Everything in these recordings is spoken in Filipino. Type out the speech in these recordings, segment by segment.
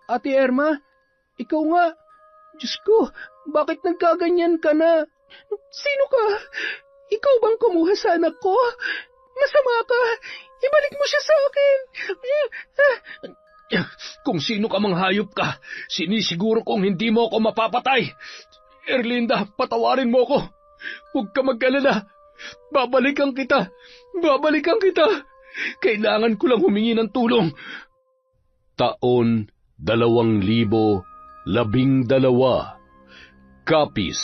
Ate Irma, ikaw nga. Diyos ko, bakit nagkaganyan ka na? Sino ka? Ikaw bang kumuha sa anak ko? Masama ka. Ibalik mo siya sa akin. Kung sino ka mang hayop ka, sinisiguro kong hindi mo ako mapapatay. Erlinda, patawarin mo ko. Huwag ka mag-alala. Babalikan kita. Kailangan ko lang humingi ng tulong. Taon 2012. Capiz.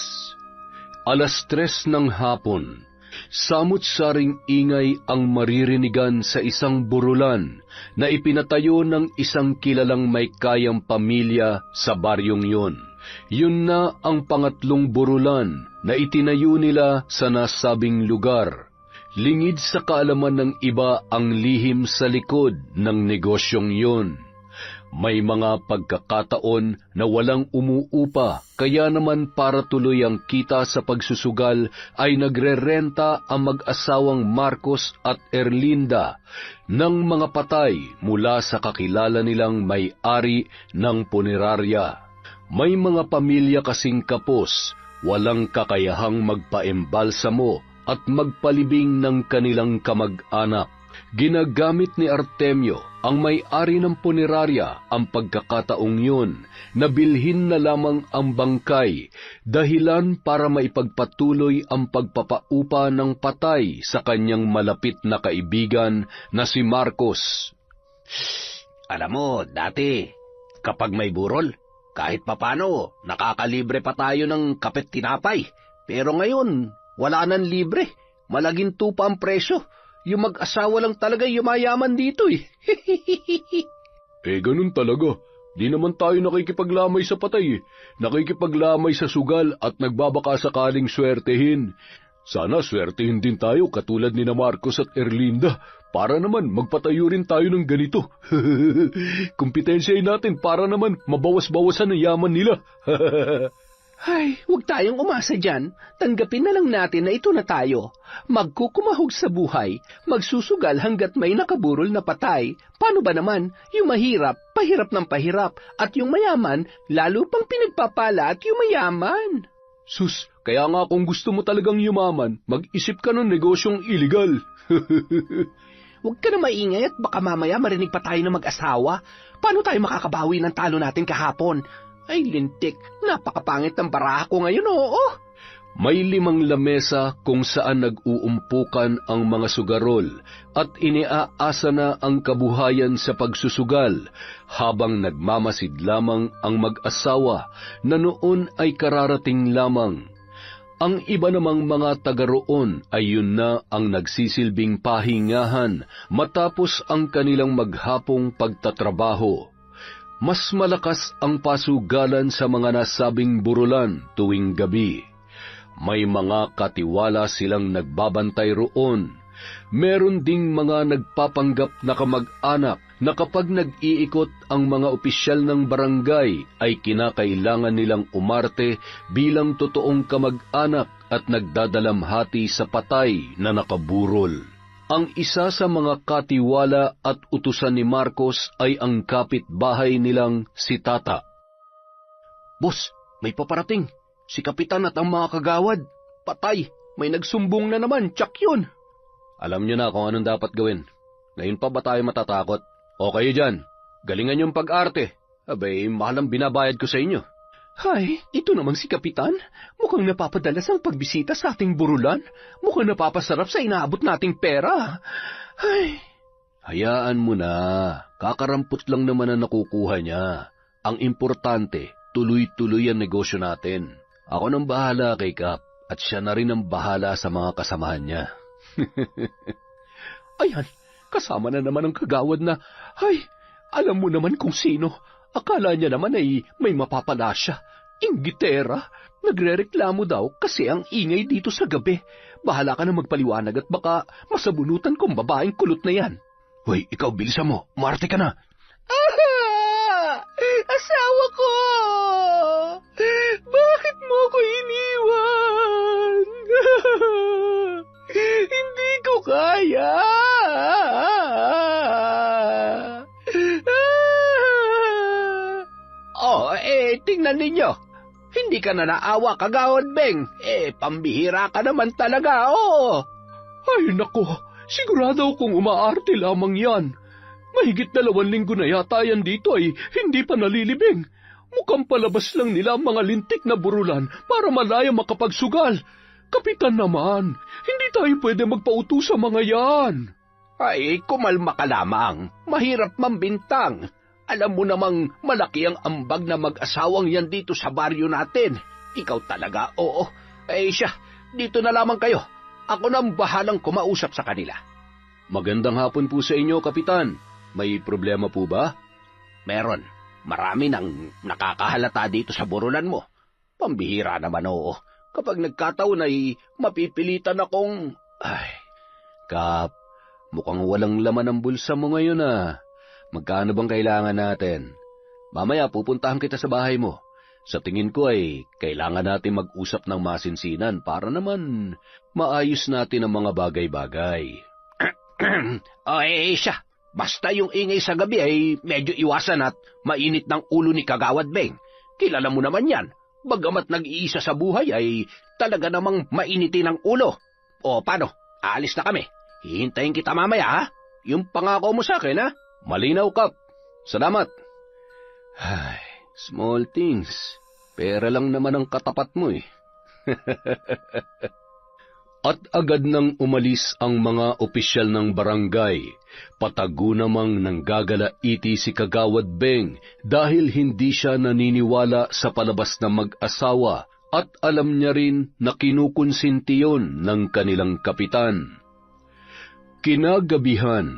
3:00 ng hapon. Samut-saring ingay ang maririnigan sa isang burulan na ipinatayo ng isang kilalang may kayang pamilya sa baryong yun. Yun na ang pangatlong burulan na itinayo nila sa nasabing lugar. Lingid sa kaalaman ng iba ang lihim sa likod ng negosyong yun. May mga pagkakataon na walang umuupa, kaya naman para tuloy ang kita sa pagsusugal ay nagrerenta ang mag-asawang Marcos at Erlinda ng mga patay mula sa kakilala nilang may-ari ng punerarya. May mga pamilya kasing kapos, walang kakayahang magpaembalsamo at magpalibing ng kanilang kamag-anak. Ginagamit ni Artemio, ang may-ari ng punerarya, ang pagkakataong yun na bilhin na lamang ang bangkay, dahilan para maipagpatuloy ang pagpapaupa ng patay sa kanyang malapit na kaibigan na si Marcos. Alam mo, dati, kapag may burol, kahit papano, nakakalibre pa tayo ng kapet tinapay. Pero ngayon, wala nang libre. Malaginto pa ang presyo. Yung mag-asawa lang talaga yumayaman dito eh. Ganun talaga. Di naman tayo nakikipaglamay sa patay eh. Nakikipaglamay sa sugal at nagbabaka sakaling swertehin. Sana swertehin din tayo katulad ni na Marcos at Erlinda para naman magpatayo rin tayo ng ganito. Kompetensyahin natin para naman mabawas-bawasan ang yaman nila. Ay, huwag tayong umasa dyan. Tanggapin na lang natin na ito na tayo. Magkukumahog sa buhay, magsusugal hanggat may nakaburol na patay. Paano ba naman? Yung mahirap, pahirap ng pahirap. At yung mayaman, lalo pang pinagpapala at yung mayaman. Sus, kaya nga kung gusto mo talagang yumaman, mag-isip ka ng negosyong iligal. Huwag ka na maingay at baka mamaya marinig pa tayo ng mag-asawa. Paano tayo makakabawi ng talo natin kahapon? Ay, lintik, napakapangit ng baraha ko ngayon, oo. May 5 lamesa kung saan nag-uumpukan ang mga sugarol at iniaasa na ang kabuhayan sa pagsusugal habang nagmamasid lamang ang mag-asawa na noon ay kararating lamang. Ang iba namang mga taga roon ay yun na ang nagsisilbing pahingahan matapos ang kanilang maghapong pagtatrabaho. Mas malakas ang pasugalan sa mga nasabing burulan tuwing gabi. May mga katiwala silang nagbabantay roon. Meron ding mga nagpapanggap na kamag-anak na kapag nag-iikot ang mga opisyal ng barangay ay kinakailangan nilang umarte bilang totoong kamag-anak at nagdadalamhati sa patay na nakaburol. Ang isa sa mga katiwala at utusan ni Marcos ay ang kapitbahay nilang si Tata. Boss, may paparating. Si Kapitan at ang mga kagawad. Patay, may nagsumbong na naman, tsak yun. Alam niyo na kung anong dapat gawin. Ngayon pa ba tayo matatakot? O kayo dyan, galingan yung pag-arte. Abay, mahal ang binabayad ko sa inyo. Ay, ito namang si Kapitan. Mukhang napapadalas ang pagbisita sa ating burulan. Mukhang napapasarap sa inaabot nating pera. Ay. Hayaan mo na. Kakarampot lang naman ang nakukuha niya. Ang importante, tuloy-tuloy ang negosyo natin. Ako nang bahala kay Kap at siya na rin ang bahala sa mga kasamahan niya. Ayan, kasama na naman ang kagawad na, ay, alam mo naman kung sino. Akala niya naman ay may mapapala siya. Inggitera. Nagrereklamo daw kasi ang ingay dito sa gabi. Bahala ka na magpaliwanag at baka masabunutan kong babaeng kulot na yan. Hoy, ikaw, bilisan mo. Umarte ka na. Asawa ko! Bakit mo ko iniwan? Hindi ko kaya! tingnan ninyo. Hindi ka na naawa, Kagawad Beng. Pambihira ka naman talaga, oo. Ay nako, sigurado akong umaarte lamang yan. Mahigit 2 linggo na yata yan dito ay hindi pa nalilibing. Mukhang palabas lang nila ang mga lintik na burulan para malaya makapagsugal. Kapitan naman, hindi tayo pwede magpauto sa mga yan. Ay, kumalma ka lamang. Mahirap mambintang. Alam mo namang malaki ang ambag na mag-asawang yan dito sa baryo natin. Ikaw talaga, oo. Siya, dito na lamang kayo. Ako nang bahalang kumausap sa kanila. Magandang hapon po sa inyo, Kapitan. May problema po ba? Meron. Marami nang nakakahalata dito sa burulan mo. Pambihira naman, oo. Kapag nagkataon ay mapipilitan akong... Kap, mukhang walang laman ang bulsa mo ngayon Magkano bang kailangan natin? Mamaya pupuntahan kita sa bahay mo. Sa tingin ko ay kailangan natin mag-usap ng masinsinan para naman maayos natin ang mga bagay-bagay. Siya. Basta yung ingay sa gabi ay medyo iwasan at mainit ng ulo ni Kagawad Beng. Kilala mo naman yan. Bagamat nag-iisa sa buhay ay talaga namang mainitin ang ulo. O paano? Aalis na kami. Hihintayin kita mamaya, ha? Yung pangako mo sa akin, ha? Malinaw, Kap. Salamat. Small things. Pera lang naman ang katapat mo At agad nang umalis ang mga opisyal ng barangay. Patago namang nanggagalaiti si Kagawad Beng dahil hindi siya naniniwala sa palabas na mag-asawa at alam niya rin na kinukonsinti yun ng kanilang kapitan. Kinagabihan,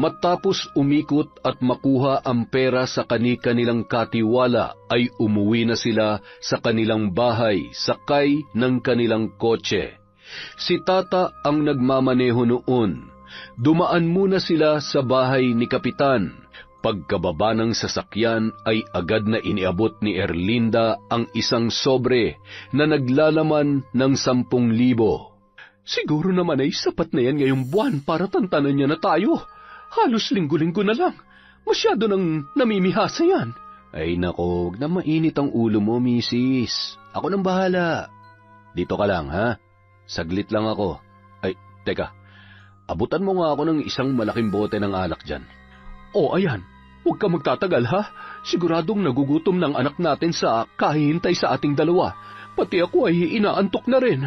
matapos umikot at makuha ang pera sa kani-kanilang katiwala ay umuwi na sila sa kanilang bahay sakay ng kanilang kotse. Si Tata ang nagmamaneho noon. Dumaan muna sila sa bahay ni Kapitan. Pagkababa ng sasakyan ay agad na iniabot ni Erlinda ang isang sobre na naglalaman ng 10,000. Siguro naman ay sapat na yan ngayong buwan para tantanan niya na tayo. Halos linggo-linggo na lang. Masyado nang namimihasa yan. Ay nako, huwag na mainit ang ulo mo, misis. Ako nang bahala. Dito ka lang, ha? Saglit lang ako. Ay, teka. Abutan mo nga ako ng isang malaking bote ng alak dyan. Ayan. Huwag ka magtatagal, ha? Siguradong nagugutom ng anak natin sa kahihintay sa ating dalawa. Pati ako ay inaantok na rin.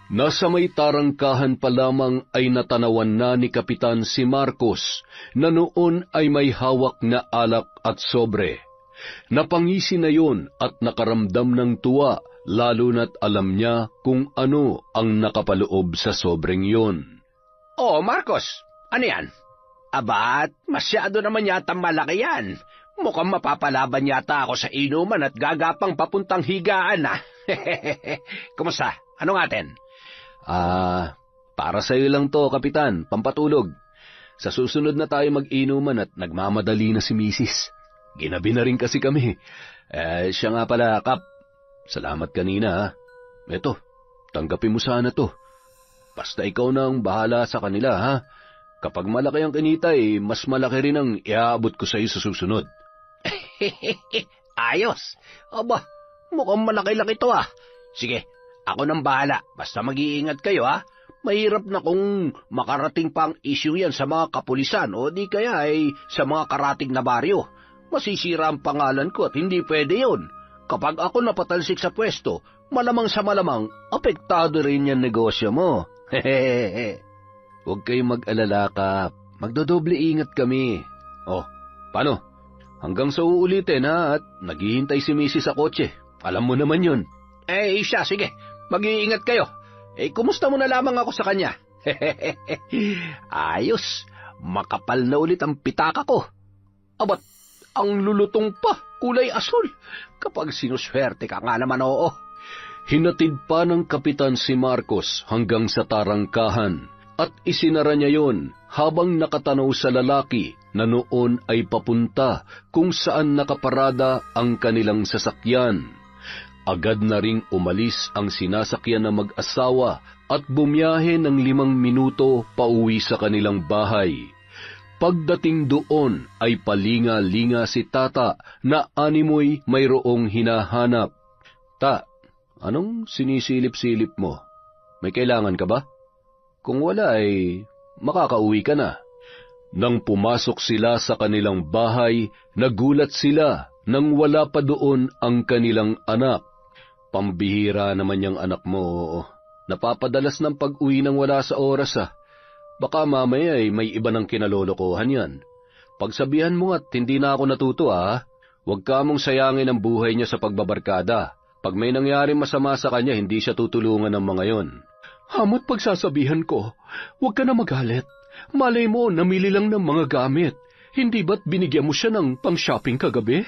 Nasa may tarangkahan pa lamang ay natanawan na ni Kapitan si Marcos na noon ay may hawak na alak at sobre. Napangisi na yun at nakaramdam ng tuwa lalo na't alam niya kung ano ang nakapaloob sa sobreng yun. Marcos, ano yan? Abat, masyado naman yata malaki yan. Mukhang mapapalaban yata ako sa inuman at gagapang papuntang higaan Kumusta? Ano ngatin? Para sa'yo lang to, Kapitan, pampatulog. Sa susunod na tayo mag-inuman at nagmamadali na si Mrs. Ginabi na rin kasi kami. Siya nga pala, Kap. Salamat kanina, ha. Eto, tanggapin mo sana to. Basta ikaw na ang bahala sa kanila, ha. Kapag malaki ang kinita, mas malaki rin ang iaabot ko sa iyo sa susunod. Ayos. Aba, mukhang malaki-laki to, Sige, ako nang bahala. Basta mag-iingat kayo, ha. Mahirap na kung makarating pa ang issue yan sa mga kapulisan o di kaya ay sa mga karating na baryo. Masisira ang pangalan ko at hindi pwede yun. Kapag ako napatalsik sa pwesto, malamang sa malamang, apektado rin yung negosyo mo. Huwag kayong mag-alala, Kap. Magdodoble ingat kami. Paano? Hanggang sa uulitin, ha? At naghihintay si Mrs. sa kotse. Alam mo naman yun. Siya, sige. Mag-iingat kayo. Kumusta mo na lamang ako sa kanya? Ayos. Makapal na ulit ang pitaka ko. Abat, ang lulutong pa. Kulay asul. Kapag sinuswerte ka nga naman, oo. Hinatid pa ng Kapitan si Marcos hanggang sa tarangkahan at isinara niya yon habang nakatanaw sa lalaki na noon ay papunta kung saan nakaparada ang kanilang sasakyan. Agad na ring umalis ang sinasakyan na mag-asawa at bumiyahe ng 5 minuto pauwi sa kanilang bahay. Pagdating doon ay palinga-linga si Tata na animoy mayroong hinahanap. Ta, anong sinisilip-silip mo? May kailangan ka ba? Kung wala ay makakauwi ka na. Nang pumasok sila sa kanilang bahay, nagulat sila nang wala pa doon ang kanilang anak. Pambihira naman yung anak mo. Napapadalas ng pag-uwi nang wala sa oras Baka mamaya ay may iba ng kinalolokohan yan. Pagsabihan mo at hindi na ako natuto Huwag ka mong sayangin ang buhay niya sa pagbabarkada. Pag may nangyari masama sa kanya, hindi siya tutulungan ng mga yon. Hamot pagsasabihan ko, huwag ka na magalit. Malay mo, namili lang ng mga gamit. Hindi ba't binigyan mo siya ng pang-shopping kagabi?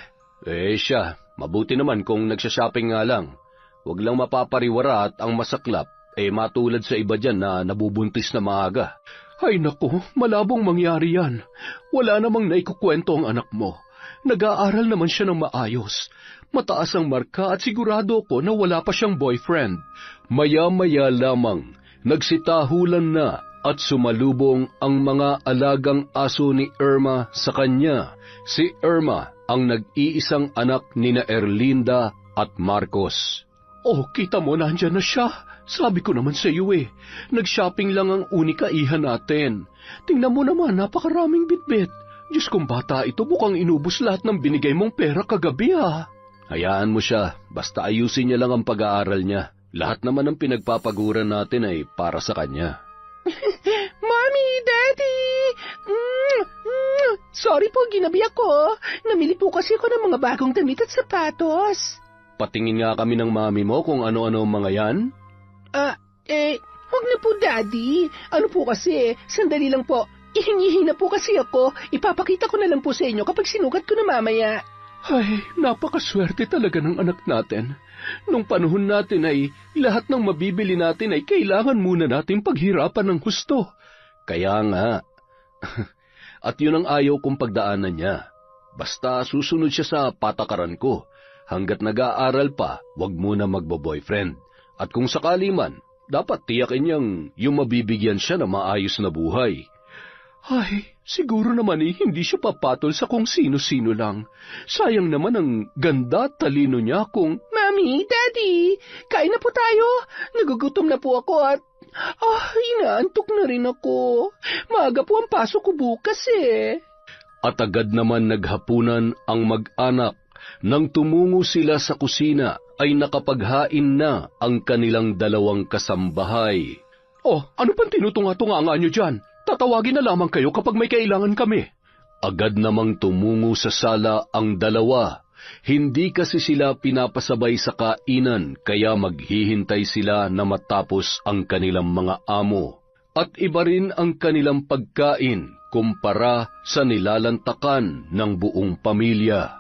Siya, mabuti naman kung nagsha-shopping nga lang. Huwag lang mapapariwara at ang masaklap, matulad sa iba dyan na nabubuntis na maaga. Ay naku, malabong mangyari yan. Wala namang naikukwento ang anak mo. Nag-aaral naman siya ng maayos. Mataas ang marka at sigurado ko na wala pa siyang boyfriend. Maya-maya lamang, nagsitahulan na at sumalubong ang mga alagang aso ni Irma sa kanya. Si Irma ang nag-iisang anak nina Erlinda at Marcos. Oh, kita mo, nandyan na siya. Sabi ko naman sa iyo nag-shopping lang ang unika iha natin. Tingnan mo naman, napakaraming bitbit. Diyos kong bata ito, mukhang inubos lahat ng binigay mong pera kagabi Hayaan mo siya, basta ayusin niya lang ang pag-aaral niya. Lahat naman ng pinagpapaguran natin ay para sa kanya. Mommy, Daddy! Sorry po, ginabi ako. Namili po kasi ako ng mga bagong damit at sapatos. Patingin nga kami ng mami mo kung ano-ano ang mga yan. Huwag na po, Daddy. Ano po kasi, sandali lang po. Ihingi na po kasi ako. Ipapakita ko na lang po sa inyo kapag sinukat ko na mamaya. Ay, napakaswerte talaga ng anak natin. Nung panahon natin ay lahat ng mabibili natin ay kailangan muna natin paghirapan ng husto. Kaya nga. At yun ang ayaw kong pagdaanan niya. Basta susunod siya sa patakaran ko. Hanggat nag-aaral pa, wag muna magbo-boyfriend. At kung sakali man, dapat tiyakin niyang yung mabibigyan siya ng maayos na buhay. Ay, siguro naman hindi siya papatol sa kung sino-sino lang. Sayang naman ang ganda at talino niya kung... Mami, Daddy, kain na po tayo. Nagugutom na po ako at... inaantok na rin ako. Maaga po ang pasok ko bukas At agad naman naghapunan ang mag-anak. Nang tumungo sila sa kusina, ay nakapaghain na ang kanilang dalawang kasambahay. Oh, ano pang tinutunga-tunga nyo dyan? Tatawagin na lamang kayo kapag may kailangan kami. Agad namang tumungo sa sala ang dalawa. Hindi kasi sila pinapasabay sa kainan, kaya maghihintay sila na matapos ang kanilang mga amo. At iba rin ang kanilang pagkain kumpara sa nilalantakan ng buong pamilya.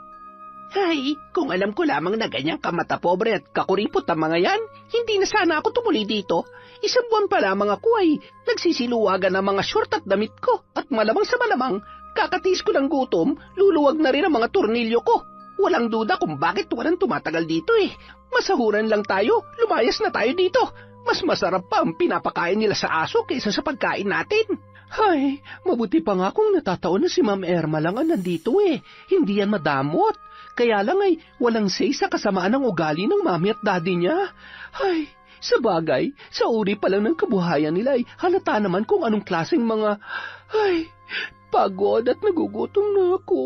Ay, kung alam ko lamang na ganyang kamata-pobre at kakuripot ang mga yan, hindi na sana ako tumuli dito. Isang buwan pa lamang ako ay nagsisiluwagan ng mga short at damit ko at malamang sa malamang, kakatiis ko ng gutom, luluwag na rin ang mga tornilyo ko. Walang duda kung bakit walang tumatagal dito Masahuran lang tayo, lumayas na tayo dito. Mas masarap pa ang pinapakain nila sa aso kaysa sa pagkain natin. Ay, mabuti pa nga kung natataon na si Ma'am Irma lang ang nandito Hindi yan madamot. Kaya lang ay walang say sa kasamaan ng ugali ng mami at daddy niya. Ay, sa bagay, sa uri pa lang ng kabuhayan nila ay halata naman kung anong klaseng mga... Ay, pagod at nagugutom na ako.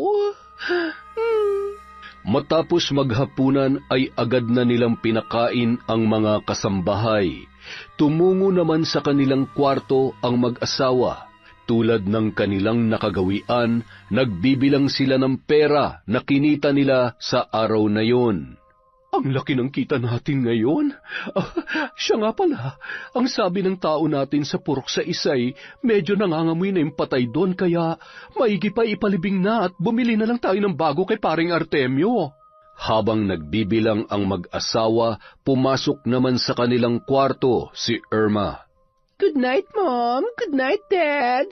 Matapos maghapunan ay agad na nilang pinakain ang mga kasambahay. Tumungo naman sa kanilang kwarto ang mag-asawa. Tulad ng kanilang nakagawian, nagbibilang sila ng pera na kinita nila sa araw na yon. Ang laki ng kita natin ngayon. Siya nga pala, ang sabi ng tao natin sa purok sa isay, medyo nangangamoy na yung patay doon, kaya maigi pa ipalibing na at bumili na lang tayo ng bago kay paring Artemio. Habang nagbibilang ang mag-asawa, pumasok naman sa kanilang kwarto si Irma. Good night, Mom. Good night, Dad.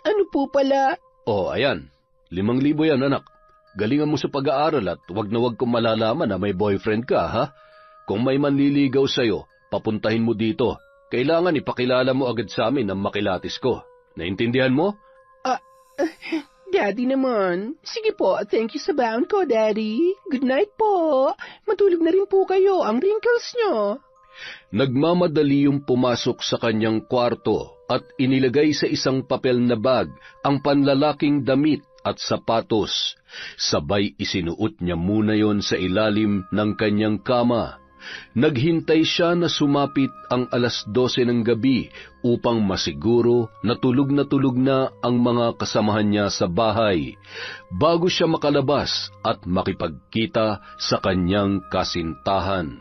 Ano po pala? Oh, ayan. 5,000 yan, anak. Galingan mo sa pag-aaral at wag na wag kong malalaman na may boyfriend ka, ha? Kung may manliligaw sa'yo, papuntahin mo dito. Kailangan ipakilala mo agad sa amin ang makilatis ko. Naintindihan mo? Daddy naman. Sige po, thank you sa baon ko, Daddy. Good night po. Matulog na rin po kayo, ang wrinkles nyo. Nagmamadali yung pumasok sa kanyang kwarto at inilagay sa isang papel na bag ang panlalaking damit at sapatos. Sabay isinuot niya muna yon sa ilalim ng kanyang kama. Naghintay siya na sumapit ang 12:00 ng gabi upang masiguro na tulog na ang mga kasamahan niya sa bahay bago siya makalabas at makipagkita sa kanyang kasintahan.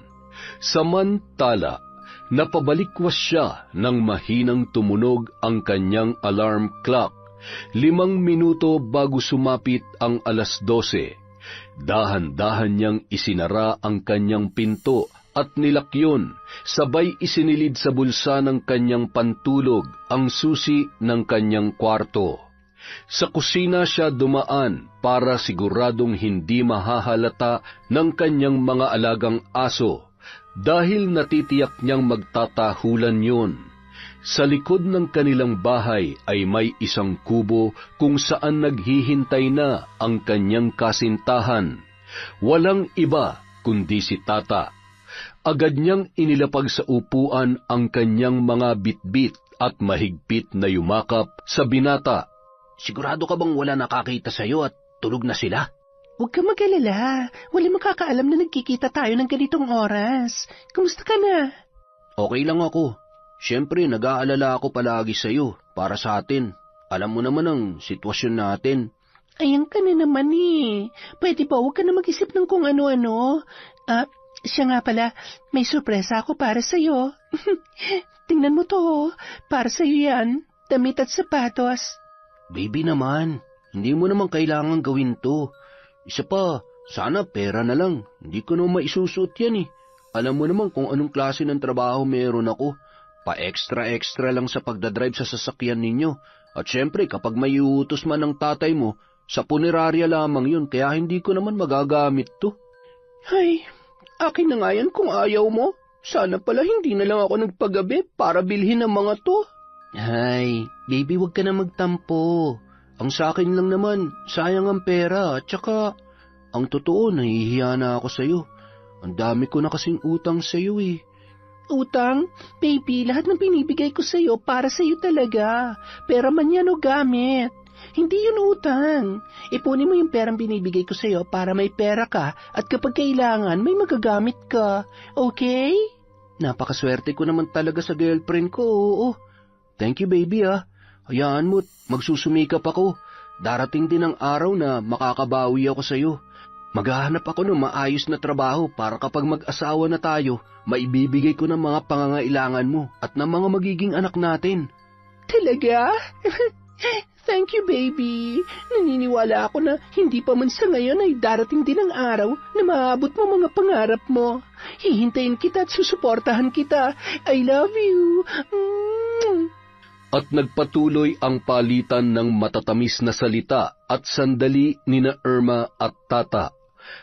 Samantala, napabalikwas siya nang mahinang tumunog ang kanyang alarm clock. 5 minuto bago sumapit ang 12:00. Dahan-dahan niyang isinara ang kanyang pinto at nilakyon, sabay isinilid sa bulsa ng kanyang pantulog ang susi ng kanyang kwarto. Sa kusina siya dumaan para siguradong hindi mahahalata ng kanyang mga alagang aso dahil natitiyak niyang magtatahulan yun. Sa likod ng kanilang bahay ay may isang kubo kung saan naghihintay na ang kanyang kasintahan. Walang iba kundi si Tata. Agad niyang inilapag sa upuan ang kanyang mga bitbit at mahigpit na yumakap sa binata. Sigurado ka bang wala nakakita sa'yo at tulog na sila? Huwag ka mag-alala. Walang makakaalam na nagkikita tayo ng ganitong oras. Kumusta ka na? Okay lang ako. Siyempre, nag-aalala ako palagi sa'yo para sa atin. Alam mo naman ang sitwasyon natin. Ayan ka na naman eh. Pwede ba huwag ka na mag-isip ng kung ano-ano? Siya nga pala, may sorpresa ako para sa'yo. Tingnan mo to, para sa'yo yan. Damit at sapatos. Baby naman, hindi mo naman kailangan gawin to. Isa pa, sana pera na lang. Hindi ko naman maisusuot yan eh. Alam mo naman kung anong klase ng trabaho meron ako. Pa-extra-extra lang sa pagdadrive sa sasakyan ninyo. At syempre, kapag may iutos man ng tatay mo, sa punerarya lamang yun, kaya hindi ko naman magagamit to. Ay, akin na nga yan kung ayaw mo. Sana pala hindi na lang ako nagpagabi para bilhin ang mga to. Ay, baby, wag ka na magtampo. Ang sa akin lang naman, sayang ang pera. At saka, ang totoo, nahihiya na ako sa'yo. Ang dami ko na kasing utang sa'yo eh. Utang? Baby, lahat ng binibigay ko sa'yo para sa'yo talaga. Pera man yan o gamit. Hindi yun utang. Ipunin mo yung perang binibigay ko sa'yo para may pera ka at kapag kailangan may magagamit ka. Okay? Napakaswerte ko naman talaga sa girlfriend ko, oo. Thank you, baby ah. Hayaan mo't magsusumikap ako. Darating din ang araw na makakabawi ako sa'yo. Maghahanap ako ng maayos na trabaho para kapag mag-asawa na tayo, maibibigay ko ng mga pangangailangan mo at ng mga magiging anak natin. Talaga? Thank you, baby. Naniniwala ako na hindi pa man sa ngayon ay darating din ang araw na maabot mo mga pangarap mo. Hihintayin kita at susuportahan kita. I love you. At nagpatuloy ang palitan ng matatamis na salita at sandali nina Irma at Tata.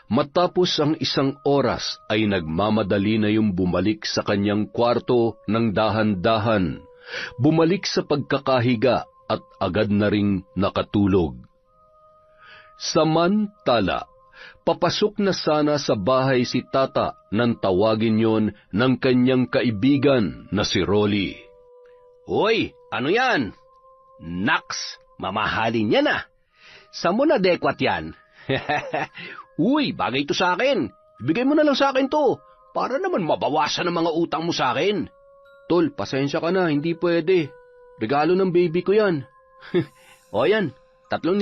Matapos ang 1 oras ay nagmamadali na yung bumalik sa kanyang kwarto ng dahan-dahan. Bumalik sa pagkakahiga at agad na ring nakatulog. Samantala, papasok na sana sa bahay si Tata nang tawagin yon ng kanyang kaibigan na si Rolly. Hoy, ano yan? Naks, mamahalin yan ah. Saan mo na dekwat yan? Uy, bagay to sa akin. Ibigay mo na lang sa akin to, para naman mabawasan ang mga utang mo sa akin. Tol, pasensya ka na, hindi pwede. Regalo ng baby ko yan. O yan, 3,000.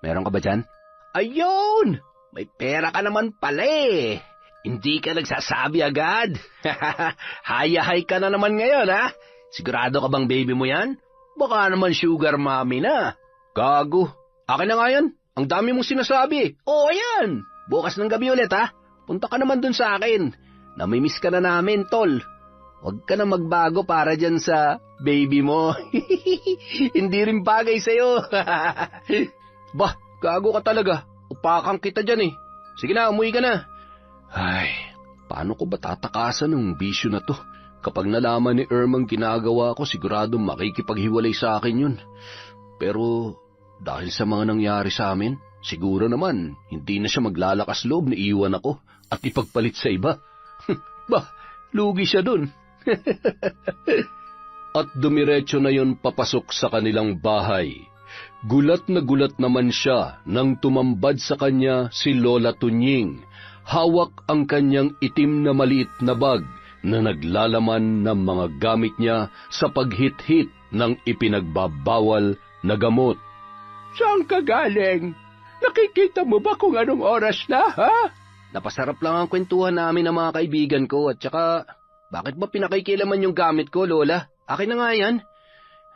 Meron ka ba dyan? Ayun! May pera ka naman pala eh. Hindi ka nagsasabi agad. Hayahay ka na naman ngayon ha? Sigurado ka bang baby mo yan? Baka naman sugar mommy na. Gago, akin na nga yan. Ang dami mong sinasabi. Oo yan, bukas ng gabi ulit ha. Punta ka naman dun sa akin. Namimiss ka na namin, tol. Huwag ka na magbago para dyan sa baby mo. Hindi rin bagay sa'yo. Bah, gago ka talaga. Upakan kita dyan eh. Sige na, umuwi ka na. Ay, paano ko ba tatakasan ng bisyo na to? Kapag nalaman ni Irmang ginagawa ko, sigurado makikipaghiwalay sa akin yun. Pero dahil sa mga nangyari sa amin, siguro naman hindi na siya maglalakas loob na iwan ako at ipagpalit sa iba. Bah, lugi siya dun. At dumiretso na yon papasok sa kanilang bahay. Gulat na gulat naman siya nang tumambad sa kanya si Lola Tunying. Hawak ang kanyang itim na maliit na bag na naglalaman ng mga gamit niya sa paghit-hit ng ipinagbabawal na gamot. Saan ka galing? Nakikita mo ba kung anong oras na, ha? Napasarap lang ang kwentuhan namin ng mga kaibigan ko at saka, bakit ba pinakikilaman yung gamit ko, Lola? Akin na nga yan.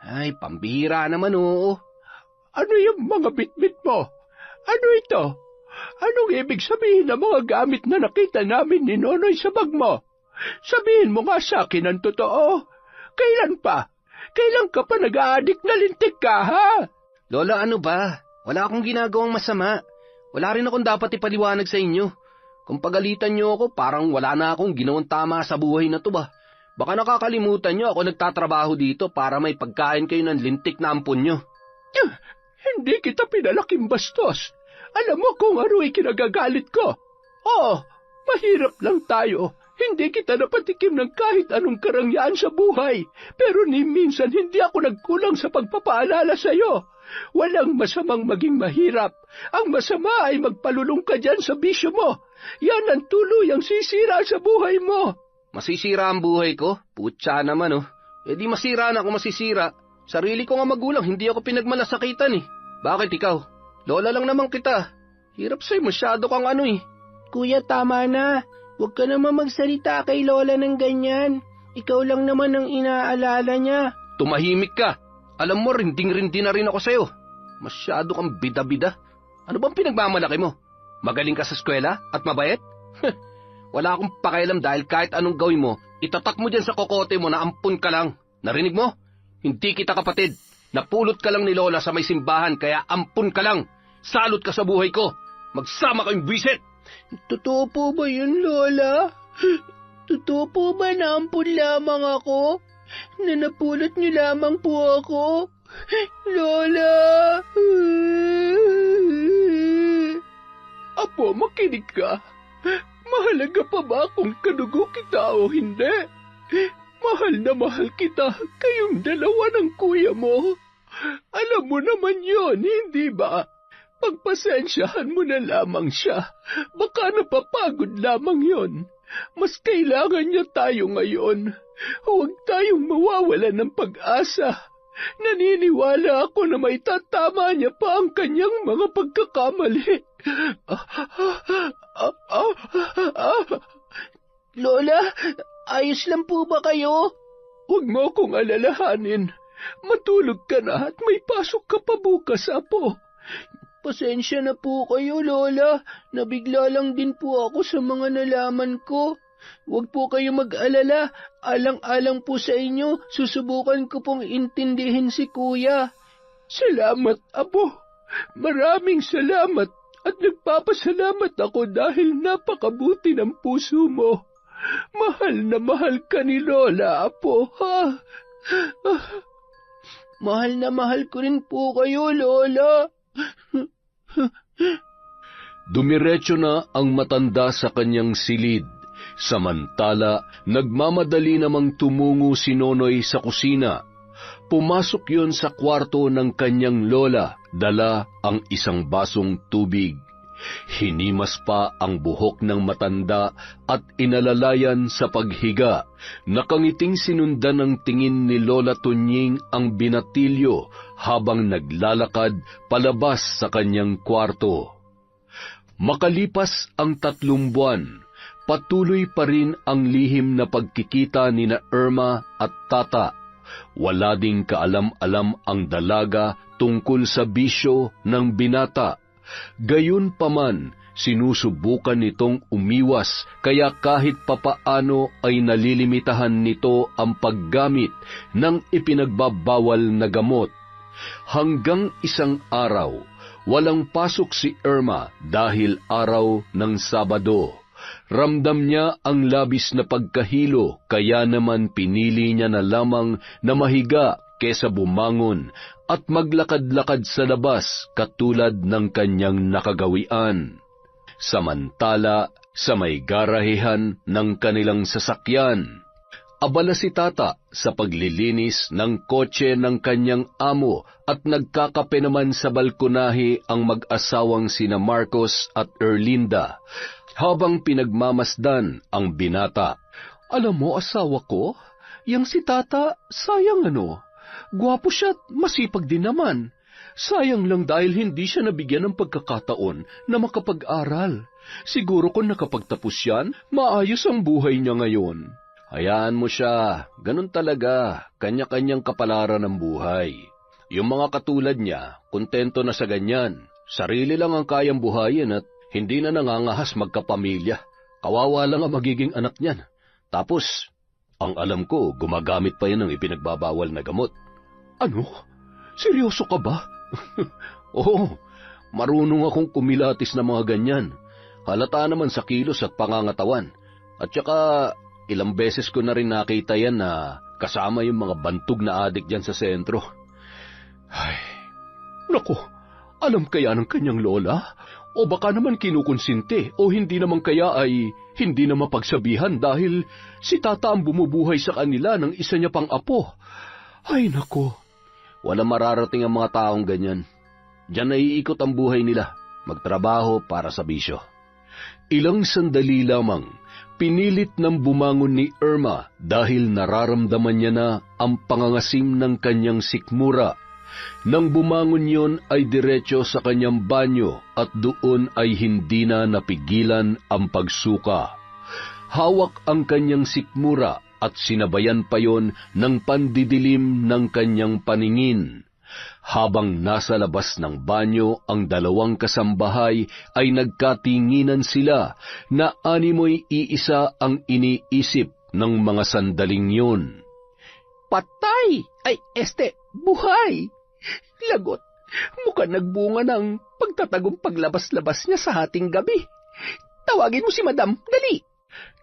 Ay, pambihira naman, oo. Ano yung mga bitbit mo? Ano ito? Anong ibig sabihin ng mga gamit na nakita namin ni Nonoy sa bag mo? Sabihin mo nga sa akin ang totoo. Kailan pa? Kailan ka pa nag-a-addict na lintik ka, ha? Lola, ano ba? Wala akong ginagawang masama. Wala rin akong dapat ipaliwanag sa inyo. Kung pagalitan niyo ako, parang wala na akong ginawang tama sa buhay na to ba? Baka nakakalimutan niyo ako nagtatrabaho dito para may pagkain kayo ng lintik na ampon niyo. Hindi kita pinalaking bastos. Alam mo kung ano ay kinagagalit ko. Oo, mahirap lang tayo. Hindi kita napatikim ng kahit anong karangyaan sa buhay. Pero ni minsan hindi ako nagkulang sa pagpapaalala sa iyo. Walang masamang maging mahirap. Ang masama ay magpalulong ka dyan sa bisyo mo. Yan ang tuluyang sisira sa buhay mo. Masisira ang buhay ko? Putya naman, oh. E di masira na ako masisira. Sarili ko nga magulang, hindi ako pinagmalasakitan eh. Bakit ikaw? Lola lang naman kita. Hirap sa'yo, masyado kang ano eh. Kuya, tama na. Huwag ka naman magsalita kay Lola ng ganyan. Ikaw lang naman ang inaalala niya. Tumahimik ka. Alam mo, rinding-rindi na rin ako sa'yo. Masyado kang bida-bida. Ano bang pinagmamalaki mo? Magaling ka sa eskwela at mabait? Wala akong pakialam dahil kahit anong gawin mo, itatak mo dyan sa kokote mo na ampun ka lang. Narinig mo? Hindi kita kapatid. Napulot ka lang ni Lola sa may simbahan kaya ampun ka lang. Salot ka sa buhay ko. Magsama kayong bisit. Totoo po ba yun, Lola? Totoo po ba na ampun lamang ako? Na napulot niyo lamang po ako? Lola! Apo, makinig ka. Mahalaga pa ba kung kadugo kita o hindi? Mahal na mahal kita, kayong dalawa ng kuya mo. Alam mo naman yon, hindi ba? Pagpasensyahan mo na lamang siya. Baka napapagod lamang yon. Mas kailangan niya tayo ngayon. Huwag tayong mawawala ng pag-asa. Naniniwala ako na may tatama niya pa ang kanyang mga pagkakamali. Lola, ayos lang po ba kayo? Huwag mo akong alalahanin. Matulog ka na at may pasok ka pa bukas, Apo. Pasensya na po kayo, Lola. Nabigla lang din po ako sa mga nalaman ko. Huwag po kayo mag-alala. Alang-alang po sa inyo, susubukan ko pong intindihin si Kuya. Salamat, Apo. Maraming salamat at nagpapasalamat ako dahil napakabuti ng puso mo. Mahal na mahal ka ni Lola, Apo, ha? Mahal na mahal ko rin po kayo, Lola. Dumiretso na ang matanda sa kanyang silid. Samantala, nagmamadali namang tumungo si Nonoy sa kusina. Pumasok yon sa kwarto ng kanyang lola, dala ang isang basong tubig. Hinimas pa ang buhok ng matanda at inalalayan sa paghiga. Nakangiting sinundan ng tingin ni Lola Tunying ang binatilyo habang naglalakad palabas sa kanyang kwarto. Makalipas ang 3 buwan, patuloy pa rin ang lihim na pagkikita ni na Irma at Tata. Wala ding kaalam-alam ang dalaga tungkol sa bisyo ng binata. Gayunpaman, sinusubukan nitong umiwas kaya kahit papaano ay nalilimitahan nito ang paggamit ng ipinagbabawal na gamot. Hanggang isang araw, walang pasok si Irma dahil araw ng Sabado. Ramdam niya ang labis na pagkahilo, kaya naman pinili niya na lamang na mahiga kesa bumangon at maglakad-lakad sa labas katulad ng kanyang nakagawian. Samantala, sa may garahehan ng kanilang sasakyan, abala si Tata sa paglilinis ng kotse ng kanyang amo at nagkakape naman sa balkonahe ang mag-asawang sina Marcos at Erlinda habang pinagmamasdan ang binata. Alam mo, asawa ko, yang si Tata, sayang gwapo siya at masipag din naman. Sayang lang dahil hindi siya nabigyan ng pagkakataon na makapag-aral. Siguro kung nakapagtapos yan, maayos ang buhay niya ngayon. Hayaan mo siya, ganun talaga, kanya-kanyang kapalaran ng buhay. Yung mga katulad niya, kontento na sa ganyan. Sarili lang ang kayang buhayin at hindi na nangangahas magkapamilya. Kawawa lang ang magiging anak niyan. Tapos, ang alam ko, gumagamit pa yan ng ipinagbabawal na gamot. Ano? Seryoso ka ba? Oo, marunong akong kumilatis na mga ganyan. Halata naman sa kilos at pangangatawan. At saka, ilang beses ko na rin nakita yan na kasama yung mga bantog na adik dyan sa sentro. Ay, naku, alam kaya ng kanyang lola? O baka naman kinukonsinti o hindi naman kaya ay hindi na mapagsabihan dahil si Tata ang bumubuhay sa kanila ng isa niya pang apo. Ay, naku. Walang mararating ang mga taong ganyan. Diyan naiikot ang buhay nila, magtrabaho para sa bisyo. Ilang sandali lamang, pinilit ng bumangon ni Irma dahil nararamdaman niya na ang pangangasim ng kanyang sikmura. Nang bumangon yon ay diretso sa kanyang banyo at doon ay hindi na napigilan ang pagsuka. Hawak ang kanyang sikmura at sinabayan pa yon ng pandidilim ng kanyang paningin. Habang nasa labas ng banyo ang dalawang kasambahay ay nagkatinginan sila na animoy iisa ang iniisip ng mga sandaling yun. Patay! Ay, buhay! Lagot, mukhang nagbunga ng pagtatagong paglabas-labas niya sa hating gabi. Tawagin mo si Madam, dali!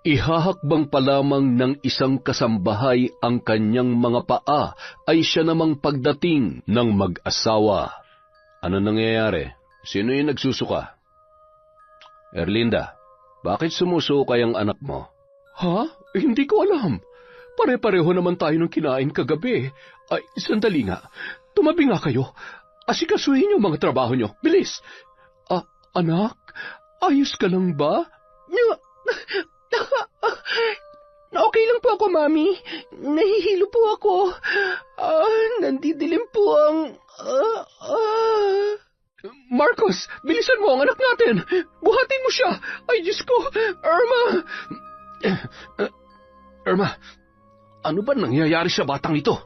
Ihahakbang pa lamang ng isang kasambahay ang kanyang mga paa ay siya namang pagdating ng mag-asawa. Ano nangyayari? Sino yung nagsusuka? Erlinda, bakit sumusuka ang anak mo? Ha? Hindi ko alam. Pare-pareho naman tayo ng kinain kagabi. Ay, sandali nga. Tumabi nga kayo. Asikasuhin yung mga trabaho nyo. Bilis! Anak, ayos ka lang ba? Okay lang po ako, Mami. Nahihilo po ako. Nandidilim po ang... Marcos, bilisan mo ang anak natin. Buhatin mo siya. Ay, Diyos ko. Irma, ano ba nangyayari sa batang ito?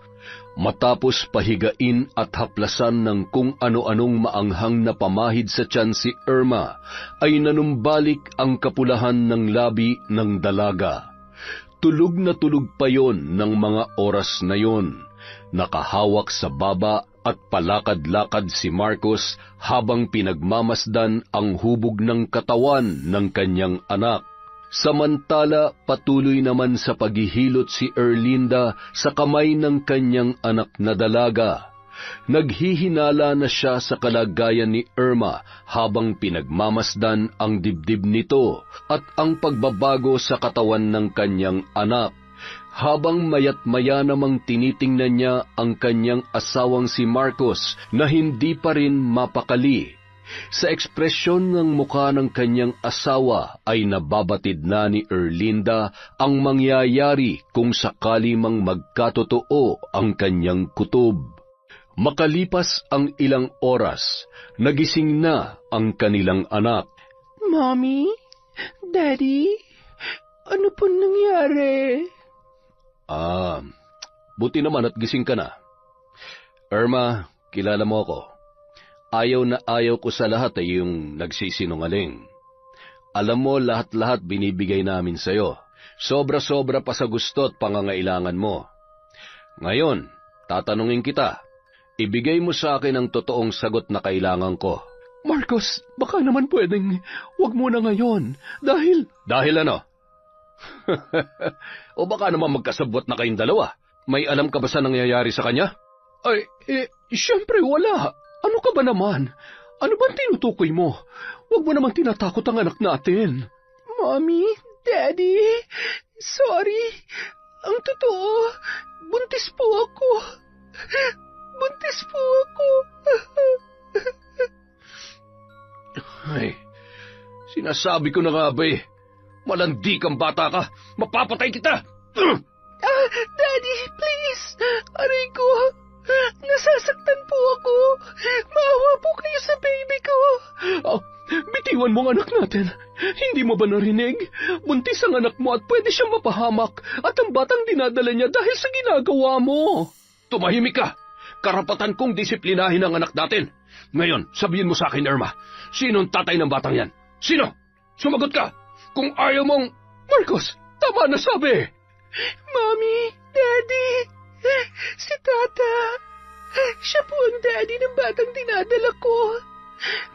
Matapos pahigain at haplasan ng kung ano-anong maanghang na pamahid sa tiyan si Irma, ay nanumbalik ang kapulahan ng labi ng dalaga. Tulog na tulog pa yon ng mga oras na yon. Nakahawak sa baba at palakad-lakad si Marcos habang pinagmamasdan ang hubog ng katawan ng kanyang anak. Samantala, patuloy naman sa paghihilot si Erlinda sa kamay ng kanyang anak na dalaga. Naghihinala na siya sa kalagayan ni Irma habang pinagmamasdan ang dibdib nito at ang pagbabago sa katawan ng kanyang anak. Habang mayat maya namang tinitingnan niya ang kanyang asawang si Marcos na hindi pa rin mapakali. Sa ekspresyon ng mukha ng kanyang asawa ay nababatid na ni Erlinda ang mangyayari kung sakali mang magkatotoo ang kanyang kutob. Makalipas ang ilang oras, nagising na ang kanilang anak. Mommy? Daddy? Ano po nangyari? Buti naman at gising ka na. Irma, kilala mo ako. Ayaw na ayaw ko sa lahat ay yung nagsisinungaling. Alam mo, lahat-lahat binibigay namin sa'yo. Sobra-sobra pa sa gusto at pangangailangan mo. Ngayon, tatanungin kita. Ibigay mo sa akin ang totoong sagot na kailangan ko. Marcos, baka naman pwedeng wag mo na ngayon. Dahil Dahil ano? O baka naman magkasabwat na kayong dalawa. May alam ka ba sa nangyayari sa kanya? Ay, siyempre wala. Ano ka ba naman? Ano ba tinutukoy mo? Huwag mo naman tinatakot ang anak natin. Mommy, Daddy, sorry. Ang totoo, buntis po ako. Buntis po ako. Ay, sinasabi ko na nga ba eh. Malandi kang bata ka. Mapapatay kita! Daddy, please. Aray ko. Nasasaktan po ako. Maawa po kayo sa baby ko. Bitiwan mo ang anak natin. Hindi mo ba narinig? Buntis ang anak mo at pwede siyang mapahamak at ang batang dinadala niya dahil sa ginagawa mo. Tumahimik ka! Karapatan kong disiplinahin ang anak natin. Ngayon, sabihin mo sa akin, Irma, sino ang tatay ng batang yan? Sino? Sumagot ka! Kung ayaw mong... Marcos, tama na sabi! Mommy, Daddy, si Tata. Siya po ang daddy ng batang dinadala ko.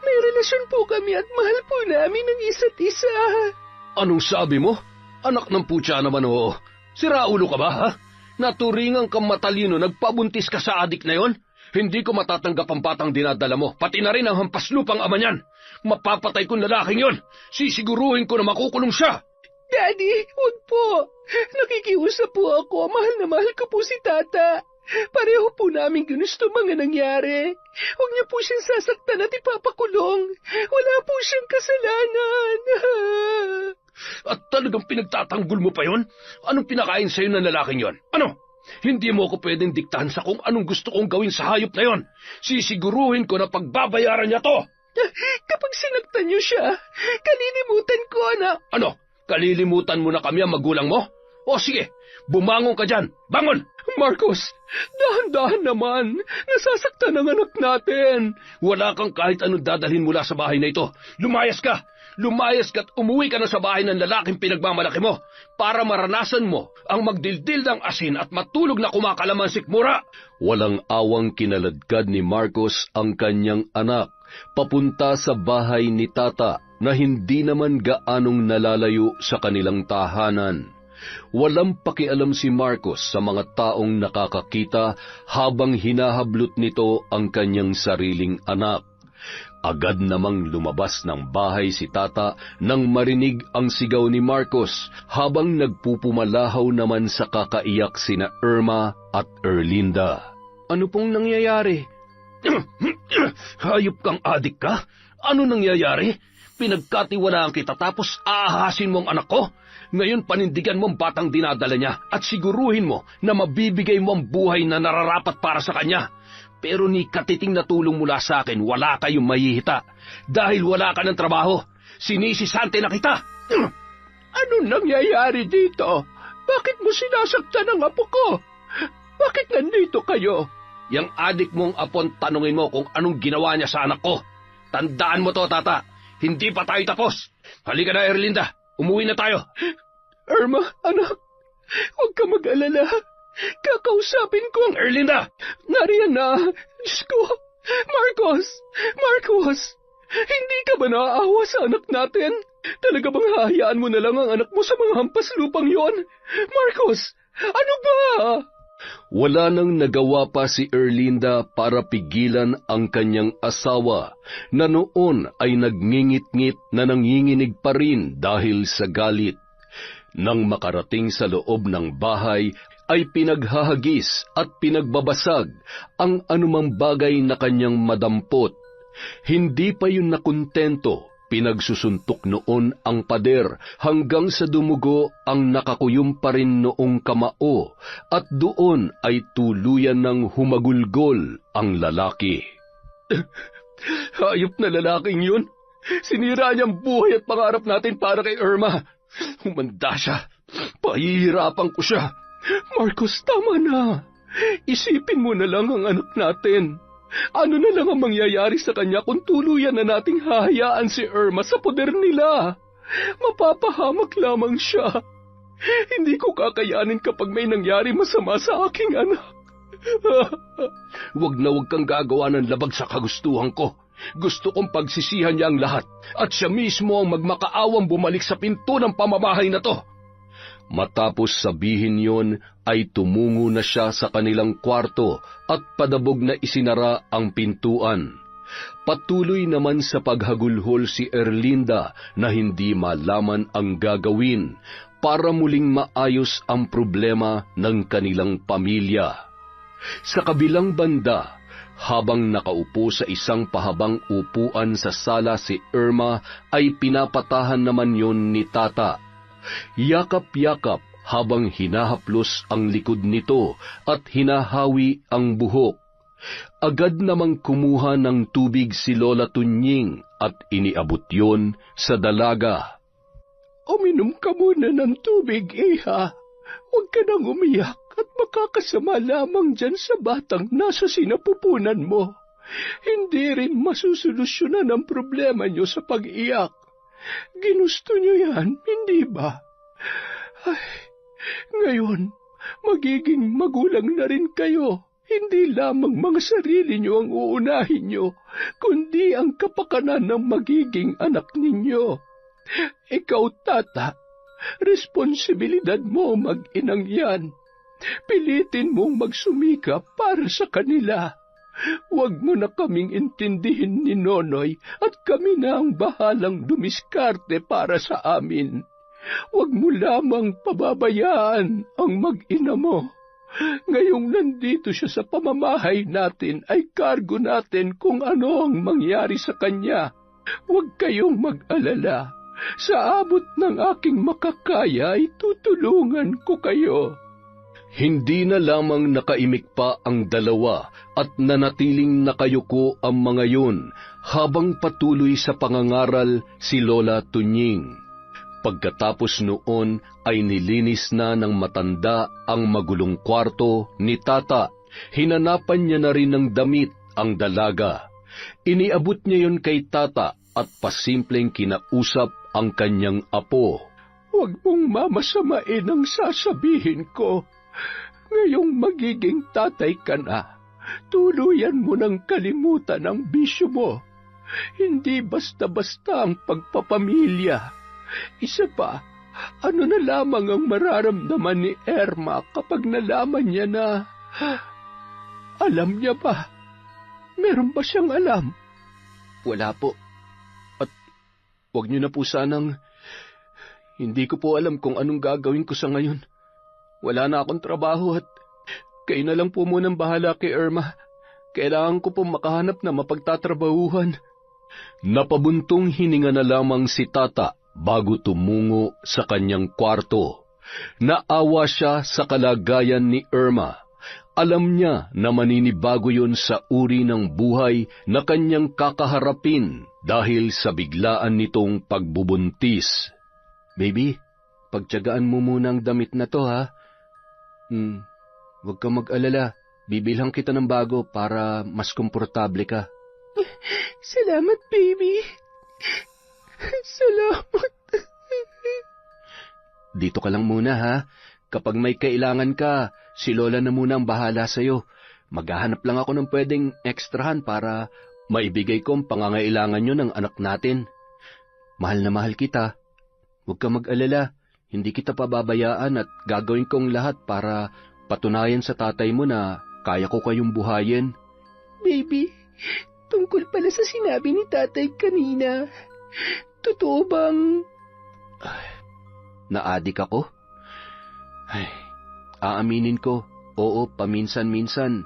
May relasyon po kami at mahal po namin ang isa't isa. Anong sabi mo? Anak ng putya naman oo. Siraulo ka ba, ha? Naturingan kang matalino, nagpabuntis ka sa adik na yon? Hindi ko matatanggap ang batang dinadala mo, pati na rin ang hampaslupang ama niyan. Mapapatay kong lalaking yon. Sisiguruhin ko na makukulong siya. Daddy, huwag po. Nakikiusap po ako. Mahal na mahal ko po si Tata. Pareho po namin ginusto mga nangyari. Huwag niyo po siyang sasaktan at ipapakulong. Wala po siyang kasalanan. At talagang pinagtatanggol mo pa yon? Anong pinakain sa'yo ng lalaking yon? Ano? Hindi mo ako pwedeng diktahan sa kung anong gusto kong gawin sa hayop na yon. Sisiguruhin ko na pagbabayaran niya to. Kapag sinaktan niyo siya, kalilimutan ko na... Ano? Kalilimutan mo na kami ang magulang mo? O sige, bumangon ka dyan. Bangon! Marcos, dahan-dahan naman. Nasasaktan ang anak natin. Wala kang kahit anong dadalhin mula sa bahay na ito. Lumayas ka! Lumayas ka at umuwi ka na sa bahay ng lalaking pinagmamalaki mo para maranasan mo ang magdildil ng asin at matulog na kumakalaman sikmura. Walang awang kinaladkad ni Marcos ang kanyang anak papunta sa bahay ni Tata na hindi naman gaanong nalalayo sa kanilang tahanan. Walang pakialam si Marcos sa mga taong nakakakita habang hinahablot nito ang kanyang sariling anak. Agad namang lumabas ng bahay si Tata nang marinig ang sigaw ni Marcos habang nagpupumalahaw naman sa kakaiyak sina Irma at Erlinda. Ano pong nangyayari? Hayop kang adik ka? Ano nangyayari? Pinagkatiwalaan kita tapos aahasin mo ang anak ko? Ngayon panindigan mo ang batang dinadala niya at siguruhin mo na mabibigay mo ang buhay na nararapat para sa kanya. Pero ni katiting na tulong mula sa akin, wala kayong mahihita. Dahil wala ka ng trabaho, sinisisante na kita. Anong nangyayari dito? Bakit mo sinasaktan ang apo ko? Bakit nandito kayo? Yang adik mong apon, tanungin mo kung anong ginawa niya sa anak ko. Tandaan mo to, Tata. Hindi pa tayo tapos. Halika na, Erlinda. Umuwi na tayo. Irma, anak, huwag ka mag-alala. Kakausapin ko ang... Erlinda! Nariyan na! Diyos ko! Marcos! Hindi ka ba naaawa sa anak natin? Talaga bang hahayaan mo na lang ang anak mo sa mga hampas lupang yon? Marcos! Ano ba? Wala nang nagawa pa si Erlinda para pigilan ang kanyang asawa na noon ay nagngingit-ngit na nanginginig pa rin dahil sa galit. Nang makarating sa loob ng bahay, ay pinaghahagis at pinagbabasag ang anumang bagay na kanyang madampot. Hindi pa yun nakontento, pinagsusuntok noon ang pader hanggang sa dumugo ang nakakuyom pa rin noong kamao at doon ay tuluyan ng humagulgol ang lalaki. Hayop na lalaking yun. Sinira niyang buhay at pangarap natin para kay Irma. Humanda siya. Pahihirapan ko siya. Marcos, tama na. Isipin mo na lang ang anak natin. Ano na lang ang mangyayari sa kanya kung tuluyan na nating hahayaan si Irma sa poder nila? Mapapahamak lamang siya. Hindi ko kakayanin kapag may nangyari masama sa aking anak. Wag na wag kang gagawa ng labag sa kagustuhan ko. Gusto kong pagsisihan niya ang lahat at siya mismo ang magmakaawang bumalik sa pinto ng pamamahay na to. Matapos sabihin yon ay tumungo na siya sa kanilang kwarto at padabog na isinara ang pintuan. Patuloy naman sa paghagulhol si Erlinda na hindi malaman ang gagawin para muling maayos ang problema ng kanilang pamilya. Sa kabilang banda, habang nakaupo sa isang pahabang upuan sa sala si Irma, ay pinapatahan naman yon ni Tata. Yakap-yakap habang hinahaplos ang likod nito at hinahawi ang buhok. Agad namang kumuha ng tubig si Lola Tunying at iniabot yon sa dalaga. Uminom ka muna ng tubig, Iha. Huwag ka nang umiyak at makakasama lamang dyan sa batang nasa sinapupunan mo. Hindi rin masusolusyonan ang problema niyo sa pag-iyak. Ginusto niyo yan, hindi ba? Ay, ngayon, magiging magulang na rin kayo. Hindi lamang mga sarili niyo ang uunahin niyo, kundi ang kapakanan ng magiging anak ninyo. Ikaw, Tata, responsibilidad mo mag-inang yan. Pilitin mong magsumika para sa kanila. Huwag mo na kaming intindihin ni Nonoy at kami na ang bahalang dumiskarte para sa amin. Huwag mo lamang pababayaan ang mag-ina mo. Ngayong nandito siya sa pamamahay natin ay kargo natin kung ano ang mangyari sa kanya. Huwag kayong mag-alala. Sa abot ng aking makakaya ay tutulungan ko kayo. Hindi na lamang nakaimik pa ang dalawa at nanatiling nakayuko ang mga yun habang patuloy sa pangangaral si Lola Tunying. Pagkatapos noon ay nilinis na ng matanda ang magulong kwarto ni Tata. Hinanapan niya na rin ng damit ang dalaga. Iniabot niya yon kay Tata at pasimpleng kinausap ang kanyang apo. Huwag mong mamasamain ang sasabihin ko. Ngayong magiging tatay ka na, tuluyan mo ng kalimutan ang bisyo mo. Hindi basta-basta ang pagpapamilya. Isa pa, ano na lamang ang mararamdaman ni Irma kapag nalaman niya na... Alam niya ba? Meron ba siyang alam? Wala po. At huwag niyo na po sanang... Hindi ko po alam kung anong gagawin ko sa ngayon. Wala na akong trabaho at kayo na lang po munang bahala kay Irma. Kailangan ko po makahanap na mapagtatrabahuhan. Napabuntong hininga na lamang si Tata bago tumungo sa kanyang kwarto. Naawa siya sa kalagayan ni Irma. Alam niya na maninibago yon sa uri ng buhay na kanyang kakaharapin dahil sa biglaan nitong pagbubuntis. Baby, pagtiyagaan mo muna ang damit na to, ha? Huwag kang mag-alala. Bibilhan kita ng bago para mas komportable ka. Salamat, baby. Salamat. Dito ka lang muna, ha? Kapag may kailangan ka, si Lola na muna ang bahala sa'yo. Maghahanap lang ako ng pwedeng ekstrahan para maibigay ko ang pangangailangan nyo ng anak natin. Mahal na mahal kita. Huwag kang mag-alala. Hindi kita pababayaan at gagawin kong lahat para patunayan sa tatay mo na kaya ko kayong buhayin. Baby, tungkol pala sa sinabi ni tatay kanina. Totoo bang... Naadik ako? Aaminin ko, oo, paminsan-minsan.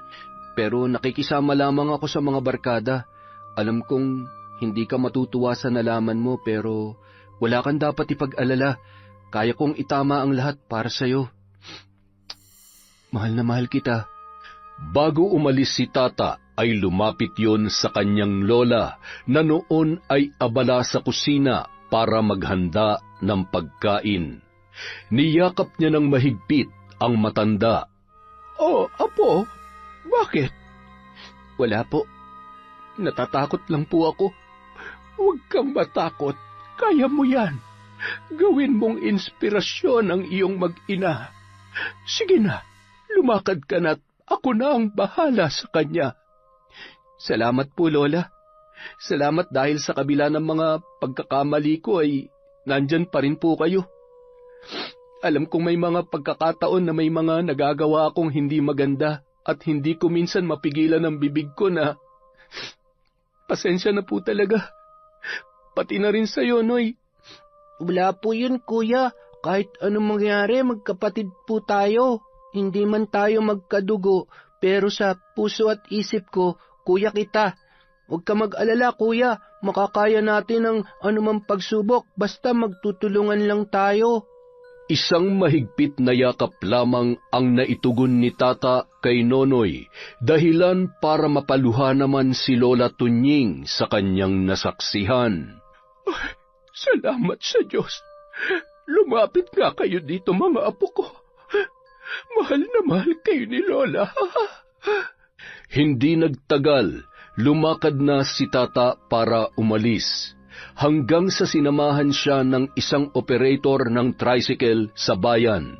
Pero nakikisama lamang ako sa mga barkada. Alam kong hindi ka matutuwa sa nalaman mo pero wala kang dapat ipag-alala. Kaya kong itama ang lahat para sa'yo. Mahal na mahal kita. Bago umalis si Tata, ay lumapit yon sa kanyang lola na noon ay abala sa kusina para maghanda ng pagkain. Niyakap niya ng mahigpit ang matanda. Oh, apo, bakit? Wala po. Natatakot lang po ako. Huwag kang matakot. Kaya mo yan. Gawin mong inspirasyon ang iyong mag-ina. Sige na, lumakad ka na't ako na ang bahala sa kanya. Salamat po, Lola. Salamat dahil sa kabila ng mga pagkakamali ko ay nandyan pa rin po kayo. Alam kong may mga pagkakataon na may mga nagagawa akong hindi maganda at hindi ko minsan mapigilan ang bibig ko na pasensya na po talaga. Pati na rin sa'yo, Noy. Wala po yun, kuya. Kahit anong mangyari, magkapatid po tayo. Hindi man tayo magkadugo, pero sa puso at isip ko, kuya kita. Huwag ka mag-alala, kuya. Makakaya natin ang anumang pagsubok, basta magtutulungan lang tayo. Isang mahigpit na yakap lamang ang naitugon ni Tata kay Nonoy, dahilan para mapaluha naman si Lola Tunying sa kanyang nasaksihan. Salamat sa Diyos. Lumapit nga kayo dito, mga apo ko. Mahal na mahal kayo ni Lola. Hindi nagtagal, lumakad na si Tata para umalis, hanggang sa sinamahan siya ng isang operator ng tricycle sa bayan.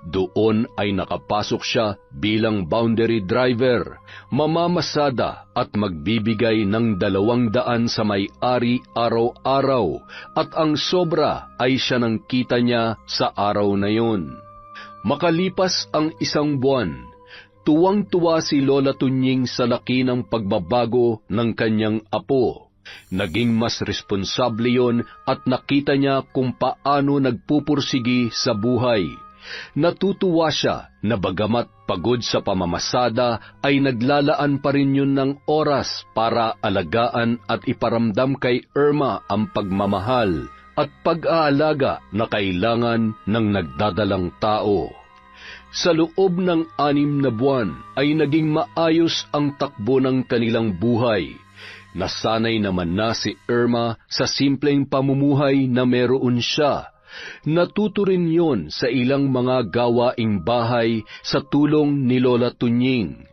Doon ay nakapasok siya bilang boundary driver, mamamasada at magbibigay ng 200 sa may-ari araw-araw, at ang sobra ay siya ng kita niya sa araw na yun. Makalipas ang 1 buwan, tuwang-tuwa si Lola Tunying sa laki ng pagbabago ng kanyang apo. Naging mas responsable yon at nakita niya kung paano nagpupursigi sa buhay. Natutuwa siya na bagamat pagod sa pamamasada ay naglalaan pa rin yun ng oras para alagaan at iparamdam kay Irma ang pagmamahal at pag-aalaga na kailangan ng nagdadalang tao. Sa loob ng 6 na buwan ay naging maayos ang takbo ng kanilang buhay. Nasanay naman na si Irma sa simpleng pamumuhay na meron siya. Natuto rin yon sa ilang mga gawaing bahay sa tulong ni Lola Tunying.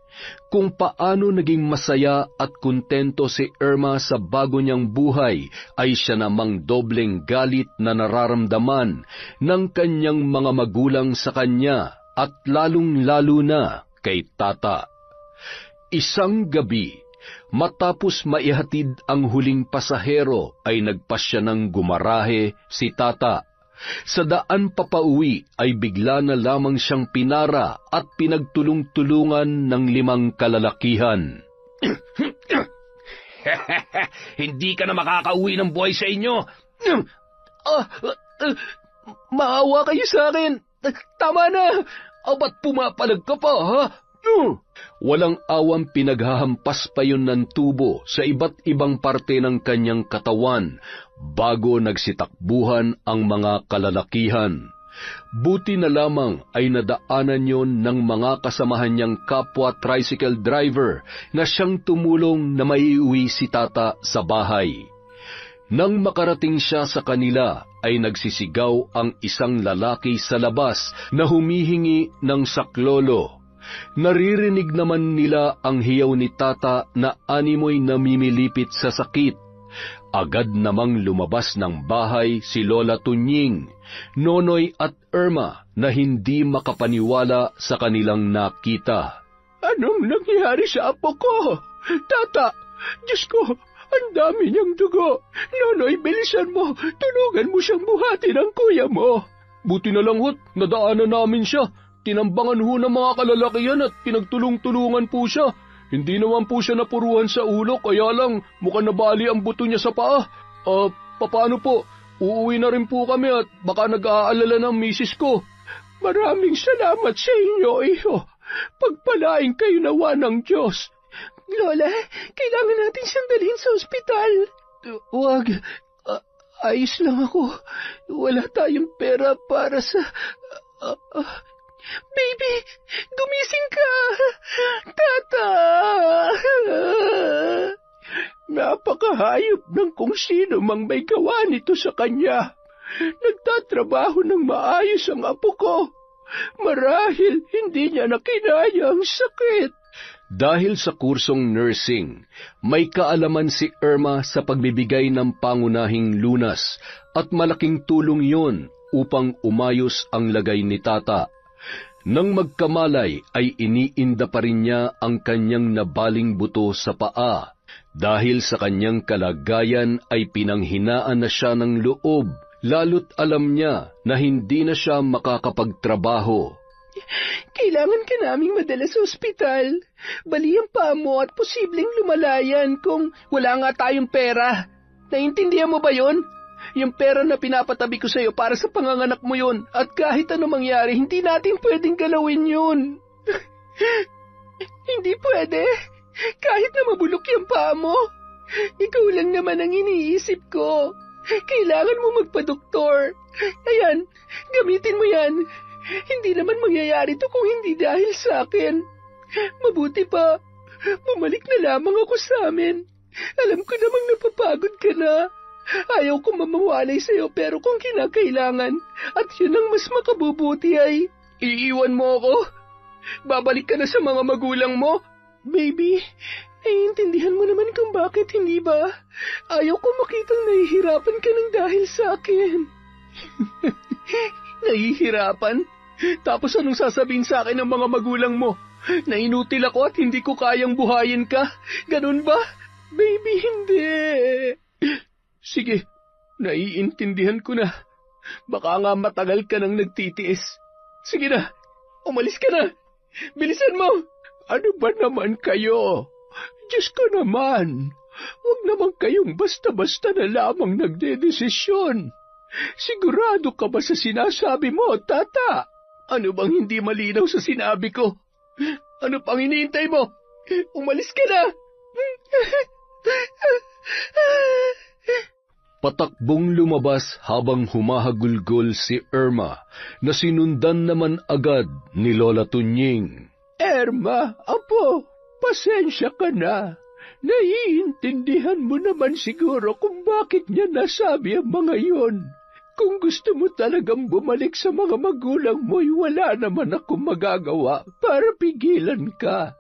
Kung paano naging masaya at kontento si Irma sa bago niyang buhay, ay siya namang dobleng galit na nararamdaman ng kanyang mga magulang sa kanya at lalong-lalo na kay Tata. Isang gabi, matapos maihatid ang huling pasahero, ay nagpasya ng gumarahe si Tata. Sa daan papauwi ay bigla na lamang siyang pinara at pinagtulong-tulungan ng 5 kalalakihan. Hindi ka na makakauwi ng buhay sa inyo. Maawa kayo sa akin. Tama na. Ba't pumapalag ka pa, ha? Walang awang pinaghahampas pa yun ng tubo sa iba't ibang parte ng kanyang katawan bago nagsitakbuhan ang mga kalalakihan. Buti na lamang ay nadaanan yon ng mga kasamahan niyang kapwa tricycle driver na siyang tumulong na maiuwi si Tata sa bahay. Nang makarating siya sa kanila, ay nagsisigaw ang isang lalaki sa labas na humihingi ng saklolo. Naririnig naman nila ang hiyaw ni Tata na animoy namimilipit sa sakit. Agad namang lumabas ng bahay si Lola Tunying, Nonoy at Irma na hindi makapaniwala sa kanilang nakita. Anong nangyari sa apo ko? Tata, Diyos ko, ang dami niyang dugo. Nonoy, bilisan mo. Tulungan mo siyang buhatin ang kuya mo. Buti na lang hot, nadaanan namin siya. Tinambangan ho ng mga kalalakihan at pinagtulong-tulungan po siya. Hindi naman po siya napuruhan sa ulo, kaya lang mukhang nabali ang buto niya sa paa. Paano po? Uuwi na rin po kami at baka nag-aalala ng misis ko. Maraming salamat sa inyo, iho. Pagpalain kayo nawa ng Diyos. Lola, kailangan natin siyang dalhin sa ospital. Huwag. Ayos lang ako. Wala tayong pera para sa... Baby, gumising ka! Tata! Napakahayop ng kung sino mang may gawa nito sa kanya. Nagtatrabaho ng maayos ang apo ko. Marahil hindi niya nakinaya ang sakit. Dahil sa kursong nursing, may kaalaman si Irma sa pagbibigay ng pangunahing lunas at malaking tulong yon upang umayos ang lagay ni Tata. Nang magkamalay ay iniinda pa rin niya ang kanyang nabaling buto sa paa. Dahil sa kanyang kalagayan ay pinanghinaan na siya ng loob, lalo't alam niya na hindi na siya makakapagtrabaho. Kailangan ka naming madala sa ospital. Bali ang paa mo at posibleng lumalayan kung wala nga tayong pera. Naintindihan mo ba yon? Yung pera na pinapatabi ko sa'yo para sa panganganak mo yon. At kahit ano mangyari, hindi natin pwedeng galawin yun. Hindi pwede. Kahit na mabulok yung paa mo. Ikaw lang naman ang iniisip ko. Kailangan mo magpa-doktor. Ayan, gamitin mo yan. Hindi naman mangyayari to kung hindi dahil sa akin. Mabuti pa, bumalik na lamang ako sa amin. Alam ko namang napapagod ka na. Ayaw ko mamawalay sa'yo pero kung kinakailangan at yun ang mas makabubuti ay iiwan mo ako. Babalik ka na sa mga magulang mo. Baby, naiintindihan mo naman kung bakit hindi ba? Ayaw ko makitang nahihirapan ka ng dahil sa akin. Nahihirapan? Tapos anong sasabihin sa akin ng mga magulang mo? Na inutil ako at hindi ko kayang buhayin ka? Ganun ba? Baby, hindi. Sige, naiintindihan ko na. Baka nga matagal ka nang nagtitiis. Sige na, umalis ka na. Bilisan mo. Ano ba naman kayo? Diyos ko naman. Huwag naman kayong basta-basta na lamang nagdedesisyon. Sigurado ka ba sa sinasabi mo, Tata? Ano bang hindi malinaw sa sinabi ko? Ano pang hinihintay mo? Umalis ka na! Patakbong lumabas habang humahagulgol si Irma na sinundan naman agad ni Lola Tunying. Irma, apo, pasensya ka na. Naiintindihan mo naman siguro kung bakit niya nasabi ang mga yon. Kung gusto mo talagang bumalik sa mga magulang mo'y wala naman akong magagawa para pigilan ka.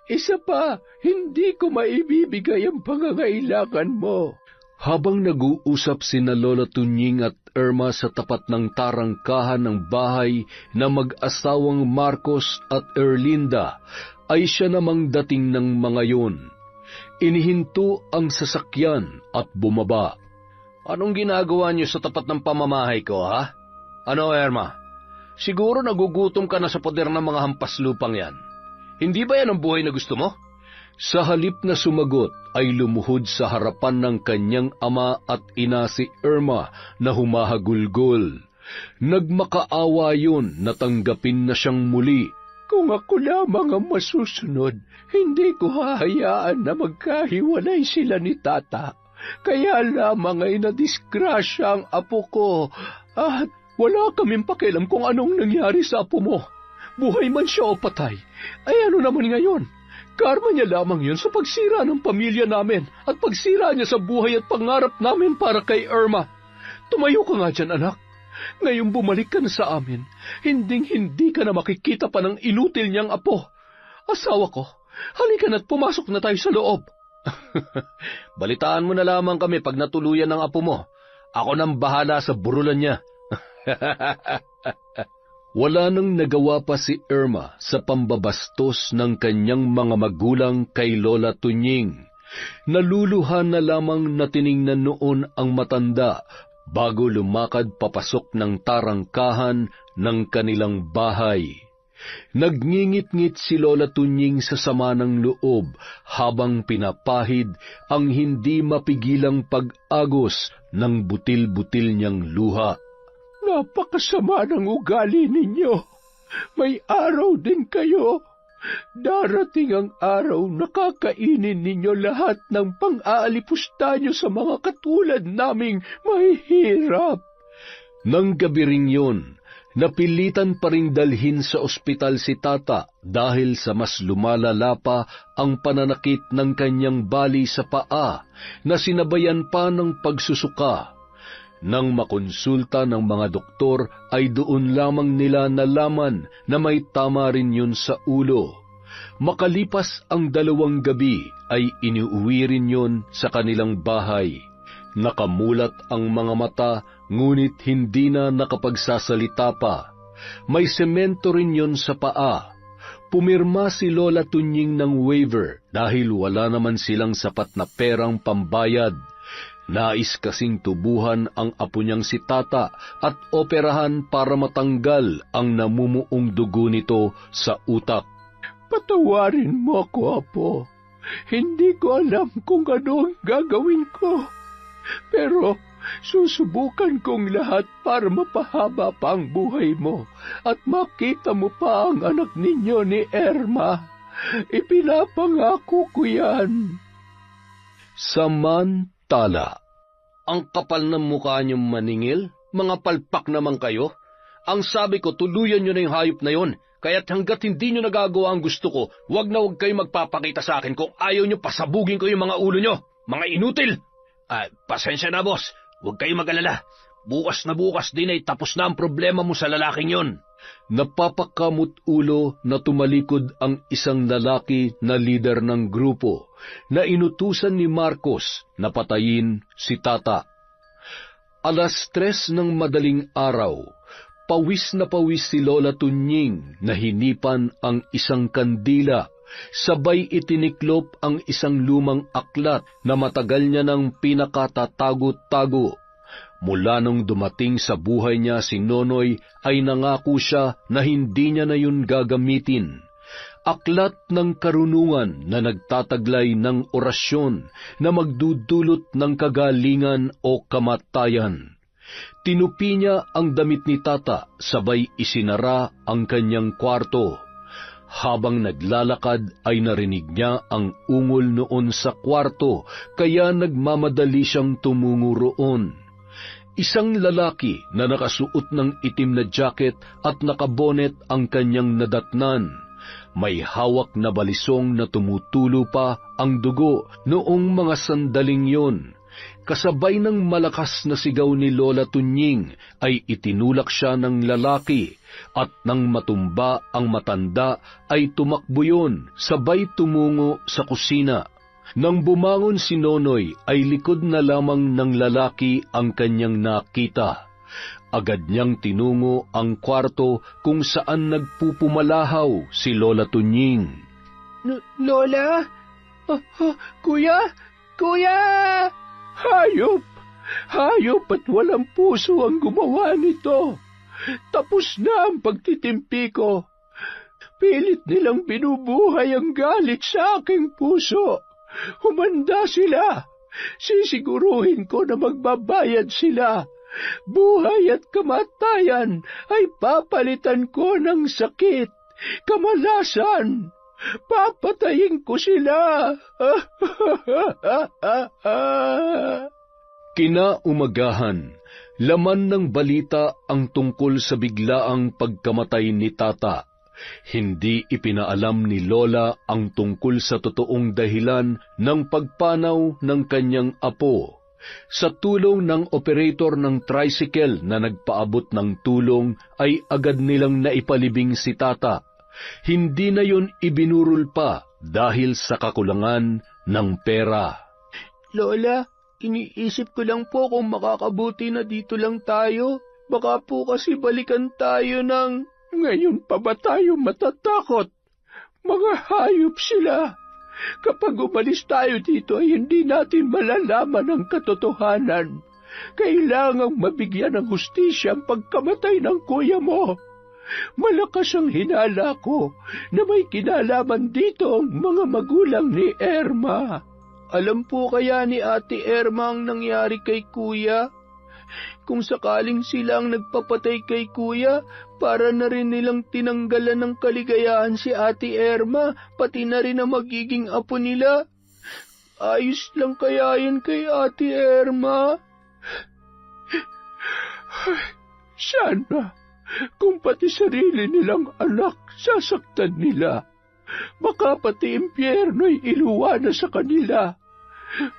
Isa pa, hindi ko maibibigay ang pangangailangan mo. Habang nag-uusap sina Lola Tunying at Irma sa tapat ng tarangkahan ng bahay na mag-asawang Marcos at Erlinda, ay siya namang dating ng mga yon. Inihinto ang sasakyan at bumaba. Anong ginagawa niyo sa tapat ng pamamahay ko, ha? Ano, Irma? Siguro nagugutom ka na sa poder ng mga hampas lupang yan. Hindi ba yan ang buhay na gusto mo? Sa halip na sumagot ay lumuhod sa harapan ng kanyang ama at ina si Irma na humahagulgol. Nagmakaawa yun na tanggapin na siyang muli. Kung ako lamang ang masusunod, hindi ko hahayaan na magkahiwalay sila ni Tata. Kaya lamang ay nadisgrasya ang apo ko at wala kaming pakialam kung anong nangyari sa apo mo. Buhay man siya o patay, ay ano naman ngayon? Karma niya lamang yun sa pagsira ng pamilya namin at pagsira niya sa buhay at pangarap namin para kay Irma. Tumayo ka nga dyan, anak. Ngayong bumalik ka na sa amin, hinding-hindi ka na makikita pa ng inutil niyang apo. Asawa ko, halika na't pumasok na tayo sa loob. Balitaan mo na lamang kami pag natuluyan ng apo mo. Ako nang bahala sa burulan niya. Wala nang nagawa pa si Irma sa pambabastos ng kanyang mga magulang kay Lola Tunying. Naluluhan na lamang na tiningnan noon ang matanda bago lumakad papasok ng tarangkahan ng kanilang bahay. Nagngingit-ngit si Lola Tunying sa sama ng loob habang pinapahid ang hindi mapigilang pag-agos ng butil-butil niyang luha. Napakasama ng ugali ninyo. May araw din kayo. Darating ang araw na kakainin ninyo lahat ng pang-aalipusta nyo sa mga katulad naming mahihirap. Nang gabi ring yun, napilitan pa ring dalhin sa ospital si Tata dahil sa mas lumalala pa ang pananakit ng kanyang bali sa paa na sinabayan pa ng pagsusuka. Nang makonsulta ng mga doktor ay doon lamang nila nalaman na may tama rin yun sa ulo. Makalipas ang 2 gabi ay iniuwi rin yun sa kanilang bahay. Nakamulat ang mga mata ngunit hindi na nakapagsasalita pa. May semento rin yun sa paa. Pumirma si Lola Tunying ng waiver dahil wala naman silang sapat na perang pambayad. Nais kasing tubuhan ang apo niyang si Tata at operahan para matanggal ang namumuong dugo nito sa utak. Patawarin mo ako, Apo. Hindi ko alam kung ano ang gagawin ko. Pero susubukan kong lahat para mapahaba pa ang buhay mo at makita mo pa ang anak ninyo ni Erma. Ipinapangako ko yan. Samantala, Ang kapal ng mukha niyong maningil, mga palpak naman kayo. Ang sabi ko, tuluyan niyo na yung hayop na yon. Kaya't hanggat hindi niyo nagagawa ang gusto ko, wag na wag kayo magpapakita sa akin. Kung ayaw niyo, pasabugin ko yung mga ulo niyo. Mga inutil! Pasensya na, boss. Huwag kayo mag-alala. Bukas na bukas din ay tapos na ang problema mo sa lalaking yon. napapakamot ulo na tumalikod ang isang lalaki na lider ng grupo na inutusan ni Marcos na patayin si Tata. 3:00 ng madaling araw, pawis na pawis si Lola Tunying na hinipan ang isang kandila, sabay itiniklop ang isang lumang aklat na matagal niya nang pinakatatago-tago. Mula nung dumating sa buhay niya si Nonoy ay nangako siya na hindi niya na yun gagamitin. Aklat ng karunungan na nagtataglay ng orasyon na magdudulot ng kagalingan o kamatayan. Tinupi niya ang damit ni Tata, sabay isinara ang kanyang kwarto. Habang naglalakad ay narinig niya ang ungol noon sa kwarto, kaya nagmamadali siyang tumungo roon. Isang lalaki na nakasuot ng itim na jacket at nakabonet ang kanyang nadatnan. May hawak na balisong na tumutulo pa ang dugo noong mga sandaling yon. Kasabay ng malakas na sigaw ni Lola Tunying ay itinulak siya ng lalaki at nang matumba ang matanda ay tumakbo yun, sabay tumungo sa kusina. Nang bumangon si Nonoy ay likod na lamang ng lalaki ang kanyang nakita. Agad niyang tinungo ang kwarto kung saan nagpupumalahaw si Lola Tunying. Lola? Kuya? Kuya! Hayop! Hayop at walang puso ang gumawa nito. Tapos na ang pagtitimpi ko. Pilit nilang binubuhay ang galit sa aking puso. Humanda sila. Sisiguruhin ko na magbabayad sila. Buhay at kamatayan ay papalitan ko ng sakit, kamalasan. Papatayin ko sila. Kinaumagahan, laman ng balita ang tungkol sa biglaang pagkamatay ni Tata. Hindi ipinaalam ni Lola ang tungkol sa totoong dahilan ng pagpanaw ng kanyang apo. Sa tulong ng operator ng tricycle na nagpaabot ng tulong ay agad nilang naipalibing si Tata. Hindi na yon ibinurol pa dahil sa kakulangan ng pera. Lola, iniisip ko lang po kung makakabuti na dito lang tayo. Baka po kasi balikan tayo ng... Ngayon pa ba tayo matatakot? Mga hayop sila. Kapag umalis tayo dito ay hindi natin malalaman ang katotohanan. Kailangang mabigyan ng hustisya ang pagkamatay ng kuya mo. Malakas ang hinala ko na may kinalaman dito ang mga magulang ni Erma. Alam po kaya ni Ate Erma ang nangyari kay kuya? Kung sakaling silang nagpapatay kay kuya, para na rin nilang tinanggalan ng kaligayahan si Ate Erma, pati na rin ang magiging apo nila. Ayos lang kaya yan kay Ate Erma? Sana, kung pati sarili nilang anak sasaktan nila, baka pati impyerno'y iluwa na sa kanila.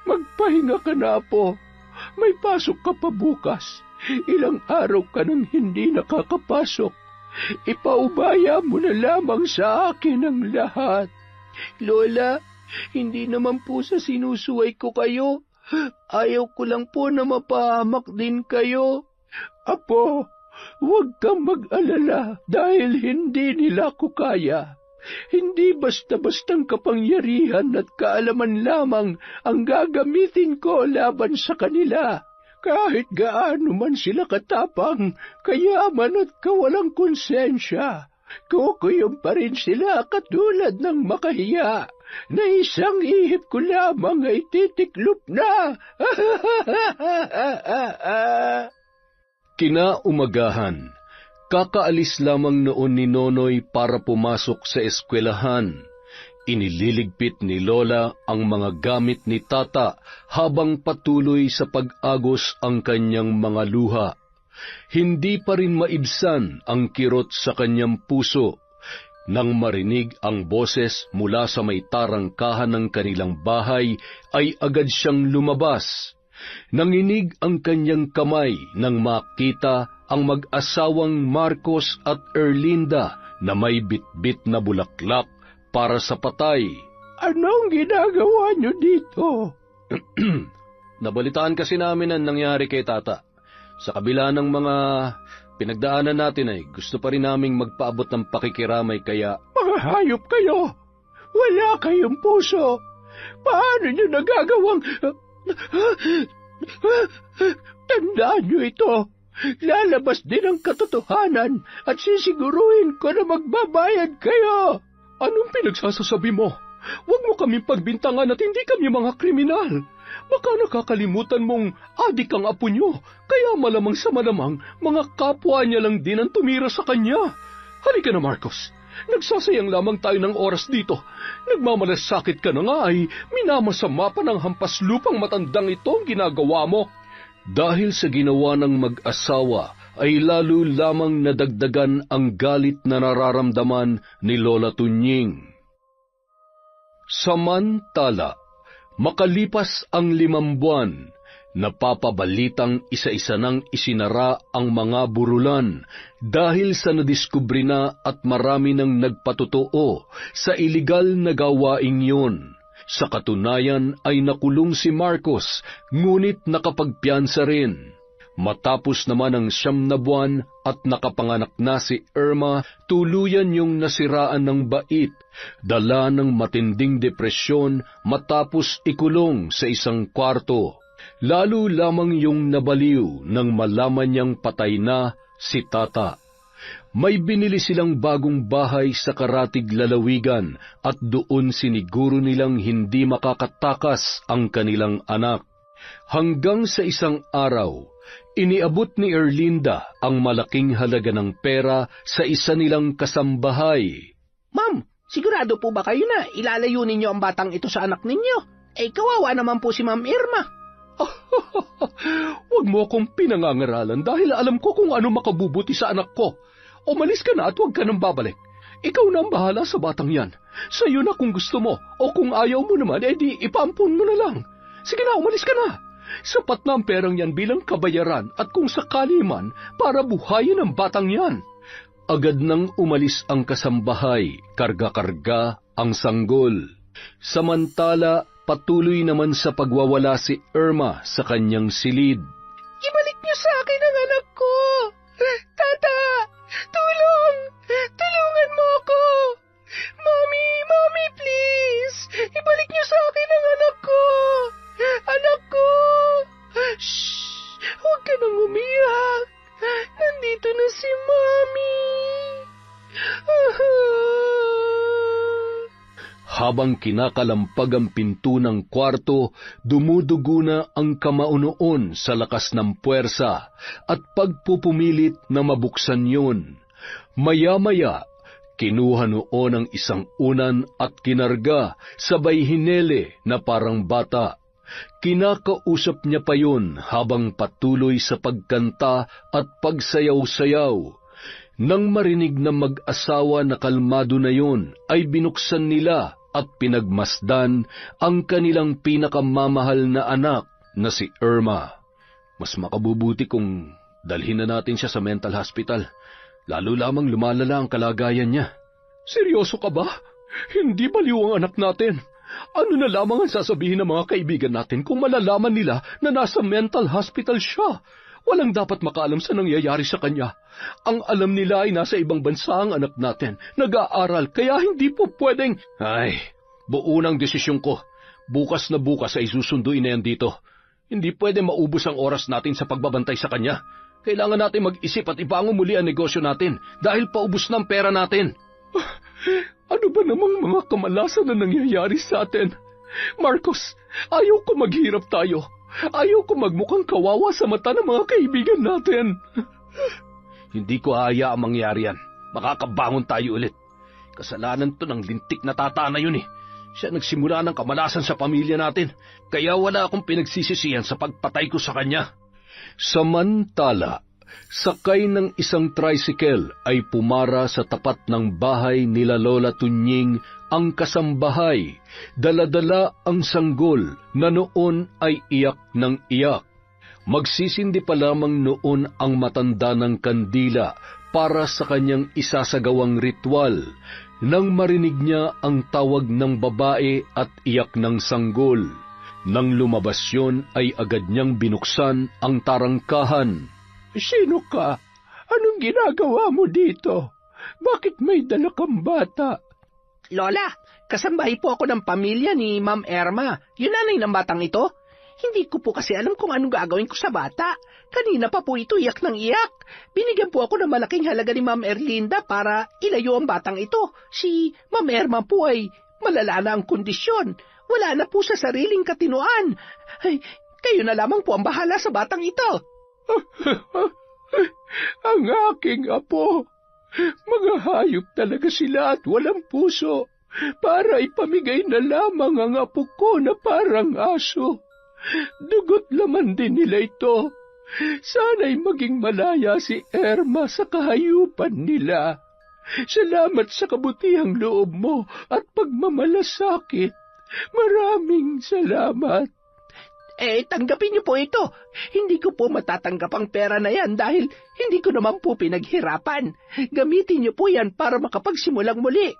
Magpahinga ka na po. May pasok ka pa bukas. Ilang araw ka nang hindi nakakapasok. Ipaubaya mo na lamang sa akin ang lahat. Lola, hindi naman po sa sinusuway ko kayo. Ayaw ko lang po na mapahamak din kayo. Apo, huwag kang mag-alala dahil hindi nila ko kaya. Hindi basta-bastang kapangyarihan at kaalaman lamang ang gagamitin ko laban sa kanila. Kahit gaano man sila katapang, kayaman at kawalang konsensya, kukuyon pa rin sila katulad ng makahiya na isang ihip ko lamang ay titiklop na. Kinaumagahan, kakaalis lamang noon ni Nonoy para pumasok sa eskwelahan. Inililigpit ni Lola ang mga gamit ni Tata habang patuloy sa pag-agos ang kanyang mga luha. Hindi pa rin maibsan ang kirot sa kanyang puso. Nang marinig ang boses mula sa may tarangkahan ng kanilang bahay, ay agad siyang lumabas. Nanginig ang kanyang kamay nang makita ang mag-asawang Marcos at Erlinda na may bitbit na bulaklak para sa patay. Anong ginagawa niyo dito? Nabalitaan kasi namin ang nangyari kay Tata. Sa kabila ng mga pinagdaanan natin ay gusto pa rin naming magpaabot ng pakikiramay kaya... Mga hayop kayo! Wala kayong puso! Paano niyo nagagawang... Tandaan niyo ito! Lalabas din ang katotohanan at sisiguruhin ko na magbabayad kayo! Anong pinagsasasabi mo? Huwag mo kaming pagbintangan at hindi kami mga kriminal. Baka nakakalimutan mong adik ang apo nyo, kaya malamang sa malamang mga kapwa niya lang din ang tumira sa kanya. Halika na, Marcos. Nagsasayang lamang tayo ng oras dito. Nagmamalasakit ka na nga ay minamasama pa ng hampas lupang matandang ito ang ginagawa mo. Dahil sa ginawa ng mag-asawa, ay lalo lamang nadagdagan ang galit na nararamdaman ni Lola Tunying. Samantala, makalipas ang 5 buwan, napapabalitang isa-isa nang isinara ang mga burulan dahil sa nadiskubre na at marami nang nagpatotoo sa iligal na gawaing yun. Sa katunayan ay nakulong si Marcos, ngunit nakapagpiyansa rin. Matapos naman ang 9 na buwan at nakapanganak na si Irma, tuluyan yung nasiraan ng bait, dala ng matinding depresyon matapos ikulong sa isang kwarto. Lalo lamang yung nabaliw nang malaman niyang patay na si Tata. May binili silang bagong bahay sa Karatig Lalawigan at doon siniguro nilang hindi makakatakas ang kanilang anak. Hanggang sa isang araw, iniabot ni Erlinda ang malaking halaga ng pera sa isa nilang kasambahay. Ma'am, sigurado po ba kayo na ilalayo ninyo ang batang ito sa anak ninyo? Kawawa naman po si Ma'am Irma. Huwag mo akong pinangangaralan dahil alam ko kung ano makabubuti sa anak ko. Umalis ka na at huwag ka nang babalik. Ikaw na ang bahala sa batang yan. Sa'yo na kung gusto mo, o kung ayaw mo naman, edi ipaampun mo na lang. Sige na, umalis ka na. Sapat na ang perang yan bilang kabayaran at kung sakali man, para buhayin ang batang yan. Agad nang umalis ang kasambahay, karga-karga ang sanggol. Samantala, patuloy naman sa pagwawala si Irma sa kanyang silid. Ibalik niyo sa akin ang anak ko! Tata! Tulong! Tulungan mo ako! Mommy, please! Ibalik niyo sa akin ang anak ko! Anak ko! Shh! Huwag ka nang umiyak! Nandito na si Mommy! Habang kinakalampag ang pinto ng kwarto, dumudugo na ang kamaunoon sa lakas ng puwersa at pagpupumilit na mabuksan yun. Maya-maya, kinuha noon ang isang unan at kinarga, sabay hinele na parang bata. Kinakausap niya pa yun habang patuloy sa pagkanta at pagsayaw-sayaw. Nang marinig na mag-asawa na kalmado na yun, ay binuksan nila at pinagmasdan ang kanilang pinakamamahal na anak na si Irma. Mas makabubuti kung dalhin na natin siya sa mental hospital. Lalo lamang lumalala ang kalagayan niya. Seryoso ka ba? Hindi baliw ang anak natin. Ano na lamang ang sasabihin ng mga kaibigan natin kung malalaman nila na nasa mental hospital siya? Walang dapat makaalam sa nangyayari sa kanya. Ang alam nila ay nasa ibang bansa ang anak natin. Nag-aaral, kaya hindi po pwedeng... Ay, buo ng desisyon ko. Bukas na bukas ay susunduin na yan dito. Hindi pwede maubos ang oras natin sa pagbabantay sa kanya. Kailangan natin mag-isip at ibangon muli ang negosyo natin dahil paubos na ang pera natin. Ano ba namang mga kamalasan na nangyayari sa atin? Marcos, ayaw ko maghirap tayo. Ayaw ko magmukhang kawawa sa mata ng mga kaibigan natin. Hindi ko hayaang mangyari yan. Makakabangon tayo ulit. Kasalanan to ng lintik na tata na yun eh. Siya nagsimula ng kamalasan sa pamilya natin. Kaya wala akong pinagsisisihan sa pagpatay ko sa kanya. Samantala, sakay ng isang tricycle ay pumara sa tapat ng bahay nila Lola Tunying ang kasambahay, dala-dala ang sanggol na noon ay iyak ng iyak. Magsisindi pa lamang noon ang matanda ng kandila para sa kanyang isasagawang ritual nang marinig niya ang tawag ng babae at iyak ng sanggol. Nang lumabas yun ay agad niyang binuksan ang tarangkahan. Sino ka? Anong ginagawa mo dito? Bakit may dala kang bata? Lola, kasambahay po ako ng pamilya ni Ma'am Erma, yung nanay ng batang ito. Hindi ko po kasi alam kung anong gagawin ko sa bata. Kanina pa po ito iyak ng iyak. Binigyan po ako ng malaking halaga ni Ma'am Erlinda para ilayo ang batang ito. Si Ma'am Erma po ay malala na ang kondisyon. Wala na po sa sariling katinuan. Ay, kayo na lamang po ang bahala sa batang ito. Ang aking apo. Mga hayop talaga sila at walang puso. Para ipamigay na lamang ang apo ko na parang aso. Dugot laman din nila ito. Sana'y maging malaya si Erma sa kahayupan nila. Salamat sa kabutihang loob mo at pagmamalasakit. Maraming salamat. Tanggapin niyo po ito. Hindi ko po matatanggap ang pera na yan dahil hindi ko naman po pinaghirapan. Gamitin niyo po yan para makapagsimulang muli.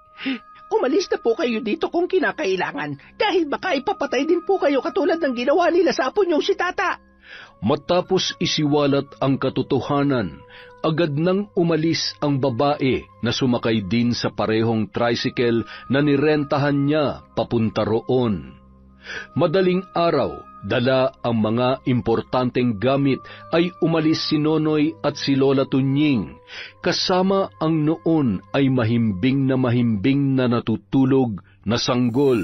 Umalis na po kayo dito kung kinakailangan dahil baka ipapatay din po kayo katulad ng ginawa nila sa apo niyong si Tata. Matapos isiwalat ang katotohanan, agad nang umalis ang babae na sumakay din sa parehong tricycle na nirentahan niya papunta roon. Madaling araw, dala ang mga importanteng gamit ay umalis si Nonoy at si Lola Tunying, kasama ang noon ay mahimbing na natutulog na sanggol.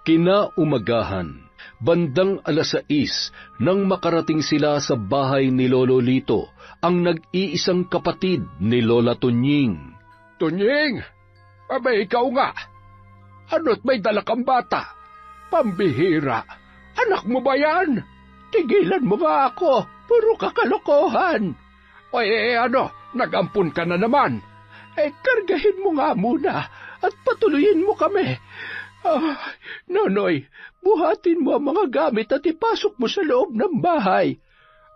Kinaumagahan, bandang 6:00 nang makarating sila sa bahay ni Lolo Lito, ang nag-iisang kapatid ni Lola Tunying. Tunying, abay ikaw nga. Ano't may dala kang bata? Pambihira. Anak mo ba yan? Tigilan mo nga ako. Puro kakalokohan. Nag-ampun ka na naman. Kargahin mo nga muna at patuloyin mo kami. Nonoy, buhatin mo ang mga gamit at ipasok mo sa loob ng bahay.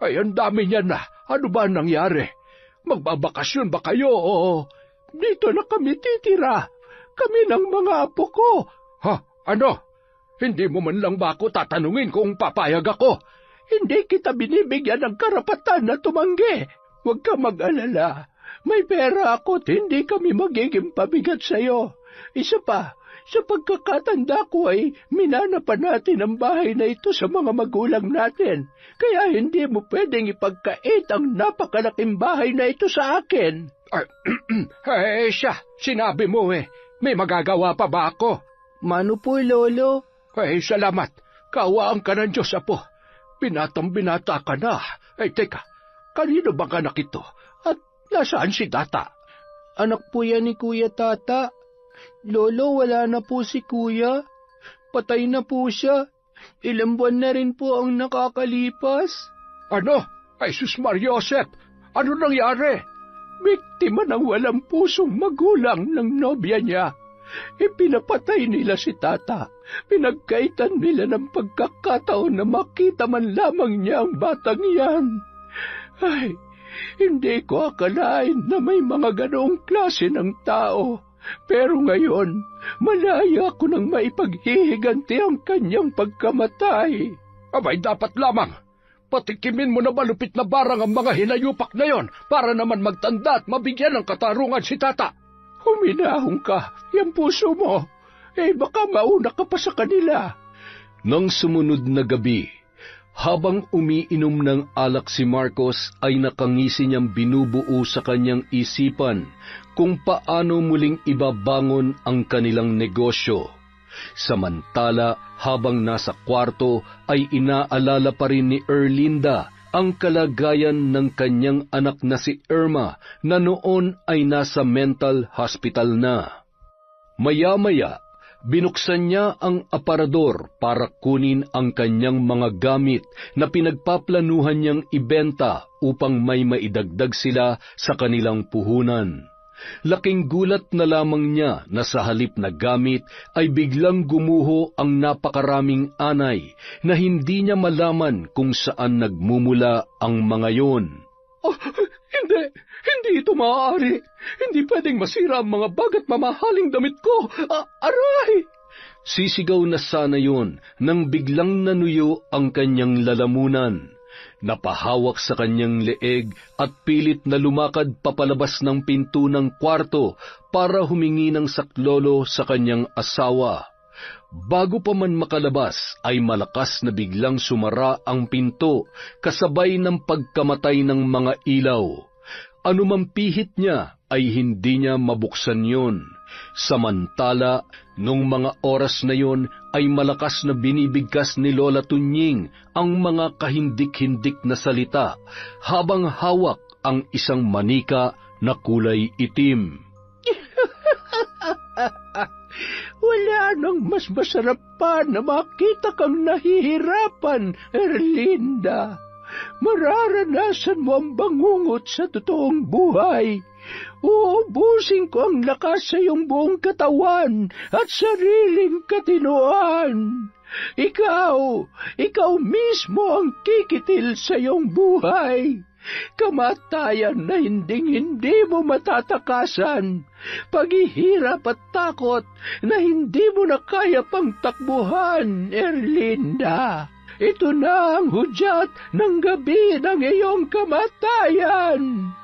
Ang dami niya na. Ano ba nangyari? Magbabakasyon ba kayo o dito na kami titira? Kami ng mga apo ko. Ano? Hindi mo man lang ba ako tatanungin kung papayag ako? Hindi kita binibigyan ng karapatan na tumanggi. Huwag ka mag-alala. May pera ako at hindi kami magiging pabigat sa'yo. Isa pa, sa pagkakatanda ko ay minana pa natin ang bahay na ito sa mga magulang natin. Kaya hindi mo pwedeng ipagkait ang napakalaking bahay na ito sa akin. Sinabi mo may magagawa pa ba ako? Mano po, Lolo? Salamat. Kaawaan ka ng Diyos, Apo. Binatang-binata ka na. Teka, kanino bang anak ito? At nasaan si Tata? Anak po yan ni Kuya Tata. Lolo, wala na po si Kuya. Patay na po siya. Ilang buwan na rin po ang nakakalipas. Ano? Sus Mariosep, ano nangyari? Biktima ng walang pusong magulang ng nobya niya. Ipinapatay nila si Tata. Pinagkaitan nila ng pagkakataon na makita man lamang niya ang batang yan. Hindi ko akalain na may mga ganoong klase ng tao. Pero ngayon, malaya ko nang maipaghihiganti ang kanyang pagkamatay. Abay, dapat lamang. Patikimin mo na malupit na barang ang mga hinayupak na yon para naman magtanda at mabigyan ng katarungan si tata. Huminahon ka, yung puso mo. Baka mauna ka pa sa kanila. Nang sumunod na gabi, habang umiinom ng alak si Marcos ay nakangisi niyang binubuo sa kanyang isipan kung paano muling ibabangon ang kanilang negosyo. Samantala, habang nasa kwarto ay inaalala pa rin ni Erlinda ang kalagayan ng kanyang anak na si Irma na noon ay nasa mental hospital na. Maya-maya, binuksan niya ang aparador para kunin ang kanyang mga gamit na pinagpaplanuhan niyang ibenta upang may maidagdag sila sa kanilang puhunan. Laking gulat na lamang niya na sa halip na gamit ay biglang gumuho ang napakaraming anay na hindi niya malaman kung saan nagmumula ang mga yon. Hindi ito maaari. Hindi pwedeng masira ang mga bagat mamahaling damit ko. Aray! Sisigaw na sana yon nang biglang nanuyo ang kanyang lalamunan. Napahawak sa kanyang leeg at pilit na lumakad papalabas ng pinto ng kwarto para humingi ng saklolo sa kanyang asawa. Bago pa man makalabas ay malakas na biglang sumara ang pinto kasabay ng pagkamatay ng mga ilaw. Anumang pihit niya ay hindi niya mabuksan yon. Samantala, nung mga oras na yon ay malakas na binibigkas ni Lola Tunying ang mga kahindik-hindik na salita habang hawak ang isang manika na kulay itim. Wala nang mas masarap pa na makita kang nahihirapan, Erlinda. Mararanasan mo ang bangungot sa totoong buhay. Uubusin ko ang lakas sa iyong buong katawan at sariling katinoan. Ikaw mismo ang kikitil sa iyong buhay. Kamatayan na hindi mo matatakasan. Paghihirap at takot na hindi mo na kaya pang takbuhan, Erlinda. Ito na ang hudyat ng gabi ng iyong kamatayan.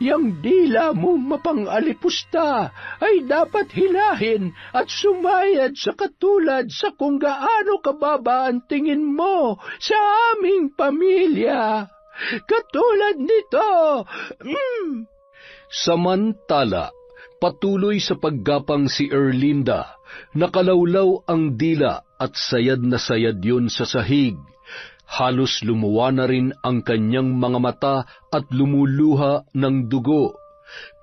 Yang dila mo mapang-alipusta ay dapat hilahin at sumayad sa katulad sa kung gaano kababa ang tingin mo sa aming pamilya. Katulad nito. Samantala, patuloy sa paggapang si Erlinda, nakalawlaw ang dila at sayad na sayad yun sa sahig. Halos lumuwa na rin ang kanyang mga mata at lumuluha ng dugo.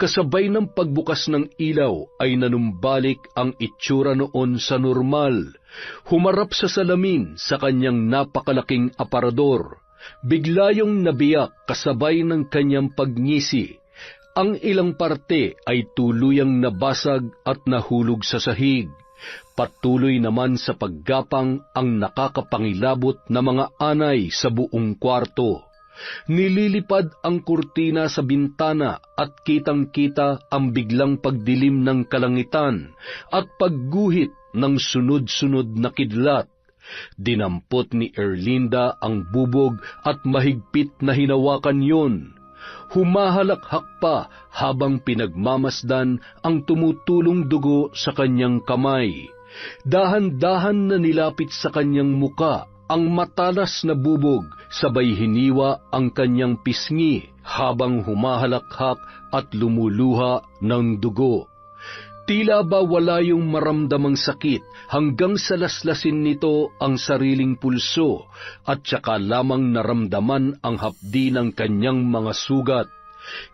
Kasabay ng pagbukas ng ilaw ay nanumbalik ang itsura noon sa normal. Humarap sa salamin sa kanyang napakalaking aparador. Bigla yung nabiyak kasabay ng kanyang pagngisi. Ang ilang parte ay tuluyang nabasag at nahulog sa sahig. Patuloy naman sa paggapang ang nakakapangilabot na mga anay sa buong kwarto. Nililipad ang kurtina sa bintana at kitang-kita ang biglang pagdilim ng kalangitan at pagguhit ng sunod-sunod na kidlat. Dinampot ni Erlinda ang bubog at mahigpit na hinawakan yon. Humahalakhak pa habang pinagmamasdan ang tumutulong dugo sa kanyang kamay. Dahan-dahan na nilapit sa kanyang muka ang matalas na bubog, sabay hiniwa ang kanyang pisngi habang humahalakhak at lumuluha ng dugo. Tila ba wala yung maramdamang sakit hanggang sa laslasin nito ang sariling pulso at saka lamang naramdaman ang hapdi ng kanyang mga sugat.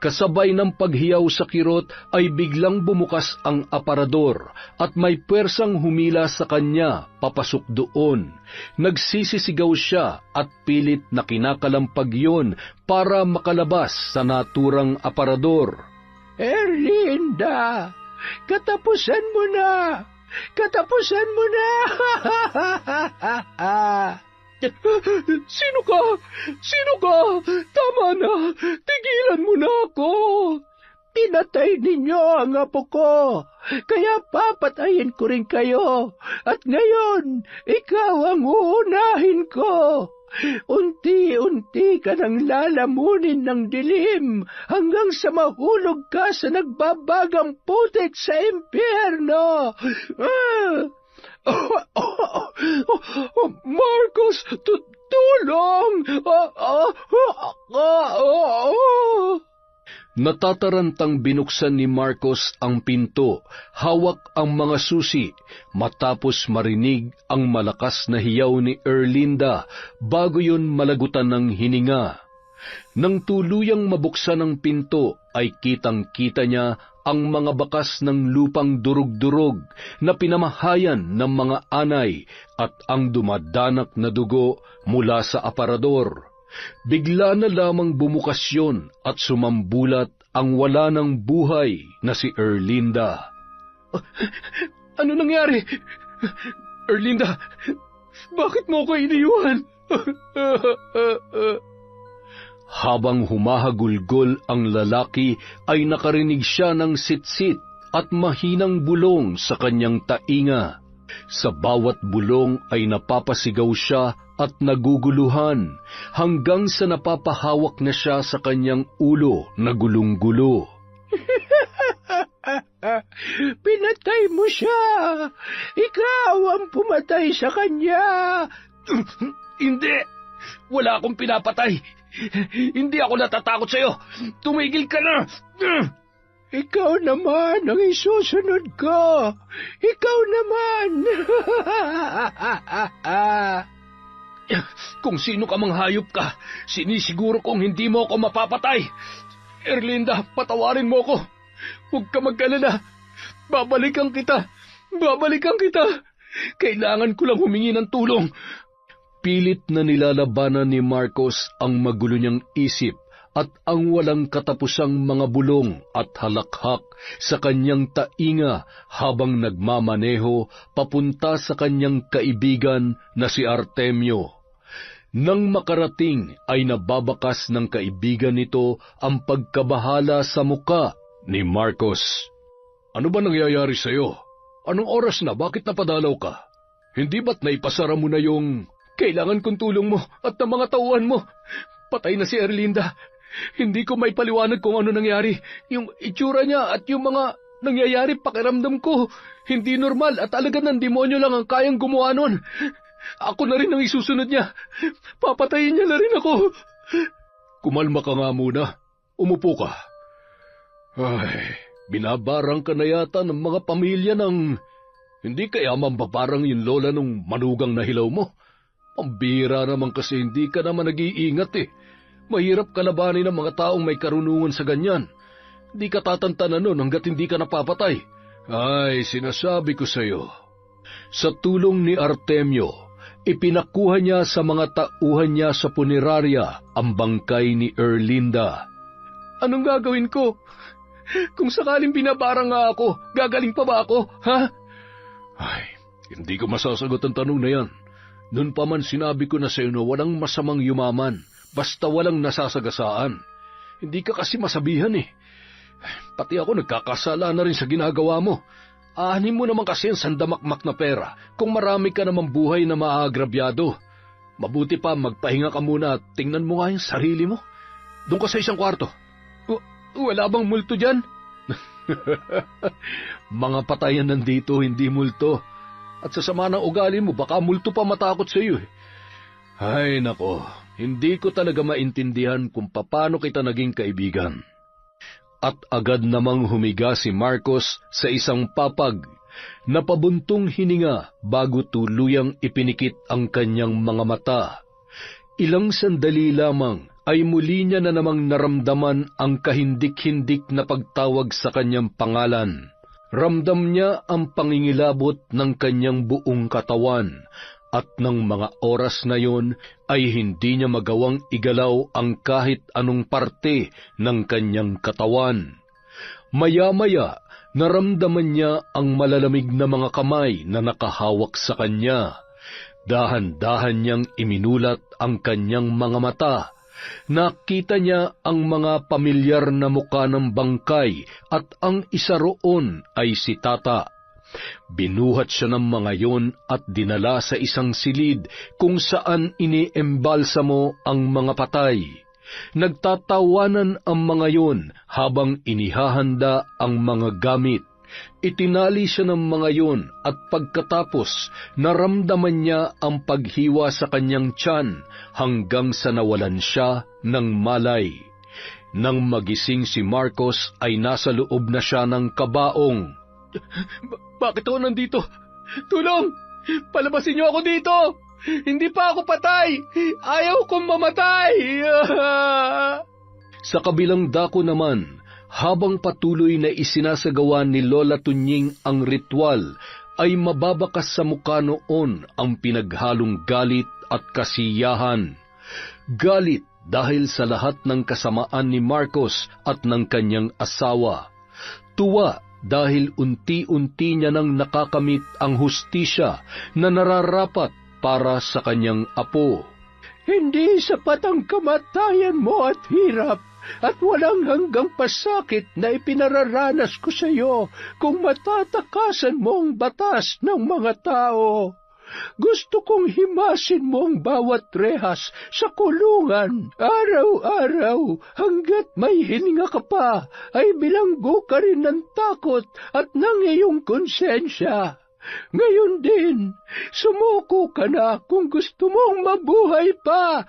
Kasabay ng paghiyaw sa kirot ay biglang bumukas ang aparador at may pwersang humila sa kanya papasok doon. Nagsisisigaw siya at pilit na kinakalampag yon para makalabas sa naturang aparador. Erlinda! Katapusan mo na! Katapusan mo na! Sino ka? Sino ka? Tama na! Tigilan mo na ako! Pinatay ninyo ang apo ko, kaya papatayin ko rin kayo. At ngayon, ikaw ang uunahin ko. Unti-unti ka nang lalamunin ng dilim hanggang sa mahulog ka sa nagbabagang putik sa impyerno. Marcos, tulong! Natatarantang binuksan ni Marcos ang pinto, hawak ang mga susi, matapos marinig ang malakas na hiyaw ni Erlinda bago yun malagutan ng hininga. Nang tuluyang mabuksan ang pinto ay kitang-kita niya ang mga bakas ng lupang durug-durog na pinamahayan ng mga anay at ang dumadanak na dugo mula sa aparador. Bigla na lamang bumukas yun at sumambulat ang wala ng buhay na si Erlinda. Ano nangyari? Erlinda, bakit mo ko iniwan? Habang humahagulgol ang lalaki ay nakarinig siya ng sitsit at mahinang bulong sa kanyang tainga. Sa bawat bulong ay napapasigaw siya at naguguluhan hanggang sa napapahawak na siya sa kanyang ulo na gulong-gulo. Pinatay mo siya! Ikaw ang pumatay sa kanya! Hindi! Wala akong pinapatay! Hindi ako natatakot sa'yo! Tumigil ka na! Ikaw naman ang isusunod ko! Ikaw naman! Kung sino ka mang hayop ka, sinisiguro kong hindi mo ako mapapatay. Erlinda, patawarin mo ko. Huwag ka mag-alala. Babalikan kita. Babalikan kita. Kailangan ko lang humingi ng tulong. Pilit na nilalabanan ni Marcos ang magulo niyang isip at ang walang katapusang mga bulong at halakhak sa kanyang tainga habang nagmamaneho papunta sa kanyang kaibigan na si Artemio. Nang makarating ay nababakas ng kaibigan nito ang pagkabahala sa muka ni Marcos. Ano ba nangyayari sa'yo? Anong oras na? Bakit napadalaw ka? Hindi ba't naipasara mo na yung... Kailangan kong tulong mo at ng mga tauhan mo. Patay na si Erlinda. Hindi ko may paliwanag kung ano nangyari. Yung itsura niya at yung mga nangyayari pakiramdam ko. Hindi normal at talaga ng demonyo lang ang kayang gumawa nun. Ako na rin ang isusunod niya. Papatayin niya na rin ako. Kumalma ka nga muna. Umupo ka. Ay, binabarang ka na yata ng mga pamilya ng... Hindi kaya mambabarang yung lola nung manugang na hilaw mo? Pambira naman kasi hindi ka naman nag-iingat eh. Mahirap kalabanin ng mga taong may karunungan sa ganyan. Hindi ka tatantanan nun hanggat hindi ka napapatay. Ay, sinasabi ko sa'yo. Sa tulong ni Artemio, ipinakuha niya sa mga tauhan niya sa punerarya ang bangkay ni Erlinda. Anong gagawin ko? Kung sakaling binabarang nga ako, gagaling pa ba ako, ha? Ay, hindi ko masasagot ang tanong na yan. Noon pa man sinabi ko na sa'yo na walang masamang yumaman, basta walang nasasagasaan. Hindi ka kasi masabihan eh. Pati ako nagkakasala na rin sa ginagawa mo. Aanin mo naman kasi ang sandamakmak na pera kung marami ka namang buhay na maagrabyado. Mabuti pa magpahinga ka muna at tingnan mo nga yung sarili mo. Doon ka sa isang kwarto. Wala bang multo dyan? Mga patayan nandito, hindi multo. At sa sama ng ugali mo, baka multo pa matakot sa iyo eh. Ay nako, hindi ko talaga maintindihan kung paano kita naging kaibigan. At agad namang humiga si Marcos sa isang papag, napabuntong hininga bago tuluyang ipinikit ang kanyang mga mata. Ilang sandali lamang ay muli niya na namang naramdaman ang kahindik-hindik na pagtawag sa kanyang pangalan. Ramdam niya ang pangingilabot ng kanyang buong katawan at ng mga oras na yon ay hindi niya magawang igalaw ang kahit anong parte ng kanyang katawan. Maya-maya, naramdaman niya ang malalamig na mga kamay na nakahawak sa kanya. Dahan-dahan niyang iminulat ang kanyang mga mata. Nakita niya ang mga pamilyar na muka ng bangkay at ang isa roon ay si Tata. Binuhat siya ng mga yon at dinala sa isang silid kung saan iniembalsamo ang mga patay. Nagtatawanan ang mga yon habang inihahanda ang mga gamit. Itinali siya ng mga yon at pagkatapos naramdaman niya ang paghiwa sa kanyang tiyan hanggang sa nawalan siya ng malay. Nang magising si Marcos ay nasa loob na siya ng kabaong. Bakit ako nandito? Tulong! Palabasin niyo ako dito! Hindi pa ako patay! Ayaw kong mamatay! Sa kabilang dako naman, habang patuloy na isinasagawa ni Lola Tunying ang ritual, ay mababakas sa mukha noon ang pinaghalong galit at kasiyahan. Galit dahil sa lahat ng kasamaan ni Marcos at ng kanyang asawa. Tuwa dahil unti-unti niya nang nakakamit ang hustisya na nararapat para sa kanyang apo. Hindi sapat ang kamatayan mo at hirap at walang hanggang pasakit na ipinararanas ko sa iyo kung matatakasan mo ang batas ng mga tao. Gusto kong himasin mo ang bawat rehas sa kulungan. Araw-araw, hanggat may hininga ka pa, ay bilanggo ka rin ng takot at ng iyong konsensya. Ngayon din, sumuko ka na kung gusto mong mabuhay pa.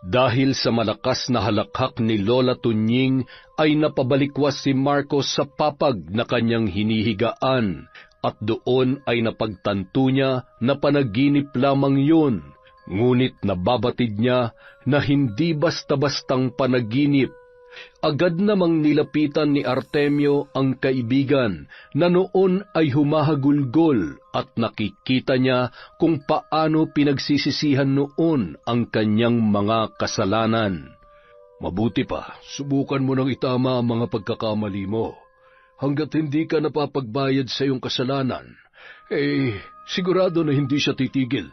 Dahil sa malakas na halakhak ni Lola Tunying ay napabalikwas si Marcos sa papag na kanyang hinihigaan at doon ay napagtanto niya na panaginip lamang yun. Ngunit nababatid niya na hindi basta-bastang panaginip. Agad namang nilapitan ni Artemio ang kaibigan na noon ay humahagulgol at nakikita niya kung paano pinagsisisihan noon ang kanyang mga kasalanan. Mabuti pa, subukan mo nang itama ang mga pagkakamali mo. Hanggat hindi ka napapagbayad sa iyong kasalanan, sigurado na hindi siya titigil.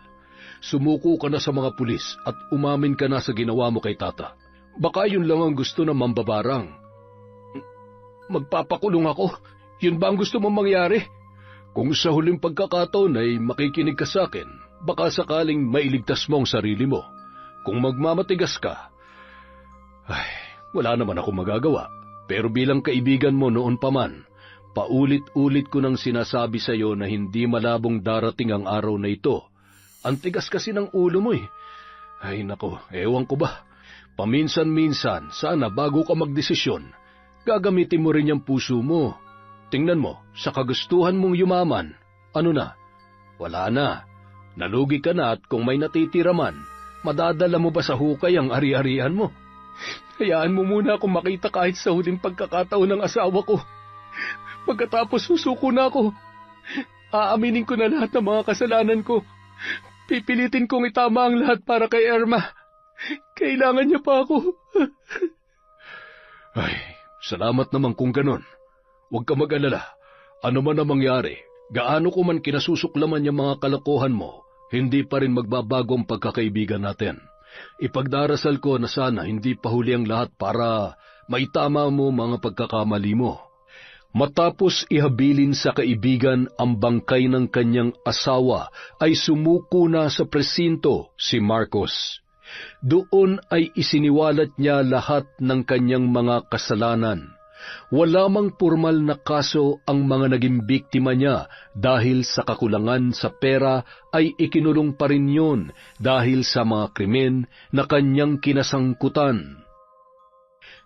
Sumuko ka na sa mga pulis at umamin ka na sa ginawa mo kay Tata. Baka yun lang ang gusto ng mambabarang. Magpapakulong ako? Yun ba ang gusto mong mangyari? Kung sa huling pagkakataon ay makikinig ka sa akin, baka sakaling mailigtas mo ang sarili mo. Kung magmamatigas ka, wala naman ako magagawa. Pero bilang kaibigan mo noon pa man, paulit-ulit ko nang sinasabi sa iyo na hindi malabong darating ang araw na ito. Ang tigas kasi ng ulo mo eh. Ay nako, ewan ko ba. Paminsan-minsan, sana bago ka magdesisyon, gagamitin mo rin yung puso mo. Tingnan mo, sa kagustuhan mong yumaman, ano na? Wala na. Nalugi ka na at kung may natitira man, madadala mo ba sa hukay ang ari-arian mo? Hayaan mo muna akong makita kahit sa huling pagkakataon ng asawa ko. Pagkatapos susuko na ako. Aaminin ko na lahat ng mga kasalanan ko. Pipilitin kong itama ang lahat para kay Irma. Kailangan niya pa ako. Salamat naman kung ganon. Huwag ka mag-alala. Ano man ang mangyari, gaano ko man kinasusuklaman yung mga kalokohan mo, hindi pa rin magbabago ang pagkakaibigan natin. Ipagdarasal ko na sana hindi pa huli ang lahat para maitama mo mga pagkakamali mo. Matapos ihabilin sa kaibigan ang bangkay ng kanyang asawa, ay sumuko na sa presinto si Marcos. Doon ay isiniwalat niya lahat ng kanyang mga kasalanan. Wala mang pormal na kaso ang mga naging biktima niya dahil sa kakulangan sa pera ay ikinulong pa rin yun dahil sa mga krimen na kanyang kinasangkutan.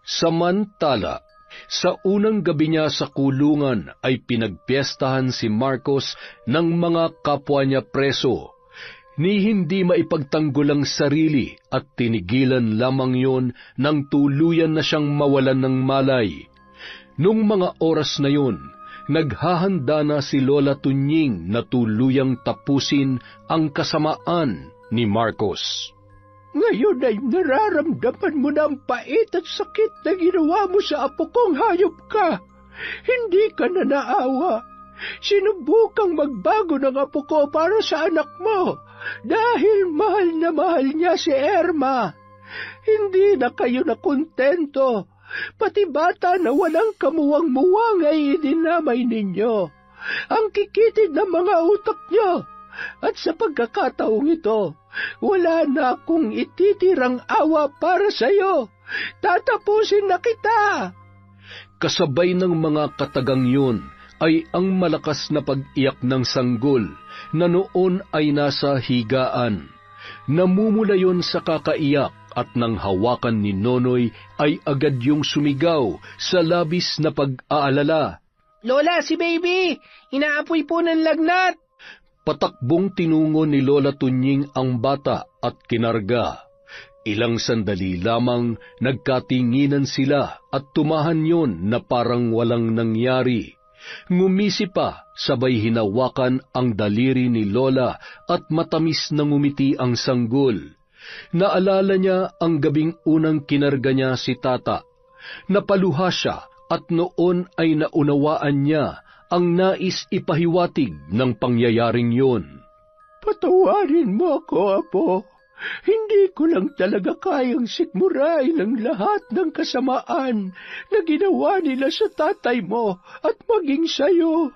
Samantala, sa unang gabi niya sa kulungan ay pinagpiestahan si Marcos ng mga kapwa niya preso. Ni hindi maipagtanggol ang sarili at tinigilan lamang yon nang tuluyan na siyang mawalan ng malay. Nung mga oras na yon, naghahanda na si Lola Tunying na tuluyang tapusin ang kasamaan ni Marcos. Ngayon ay nararamdaman mo na ang pait at sakit na ginawa mo sa apo kong hayop ka. Hindi ka na naawa. Sinubukang magbago ng apo ko para sa anak mo dahil mahal na mahal niya si Irma. Hindi na kayo nakontento Pati bata na walang kamuwang-muwang ay idinamay ninyo. Ang kikitid ng mga utak nyo. At sa pagkakataong ito, wala na akong ititirang awa para sa'yo. Tatapusin na kita. Kasabay ng mga katagang yun ay ang malakas na pag-iyak ng sanggol na noon ay nasa higaan. Namumula yon sa kakaiyak at nang hawakan ni Nonoy ay agad yung sumigaw sa labis na pag-aalala. Lola, si baby! Inaapoy po ng lagnat! Patakbong tinungo ni Lola Tunying ang bata at kinarga. Ilang sandali lamang nagkatinginan sila at tumahan yon na parang walang nangyari. Ngumisi pa, sabay hinawakan ang daliri ni Lola at matamis na ngumiti ang sanggol. Naalala niya ang gabing unang kinarga niya si Tata. Napaluha siya at noon ay naunawaan niya ang nais ipahiwatig ng pangyayaring yun. Patawarin mo ako, Apo. Hindi ko lang talaga kayang sikmurain ang lahat ng kasamaan na ginawa nila sa tatay mo at maging sayo.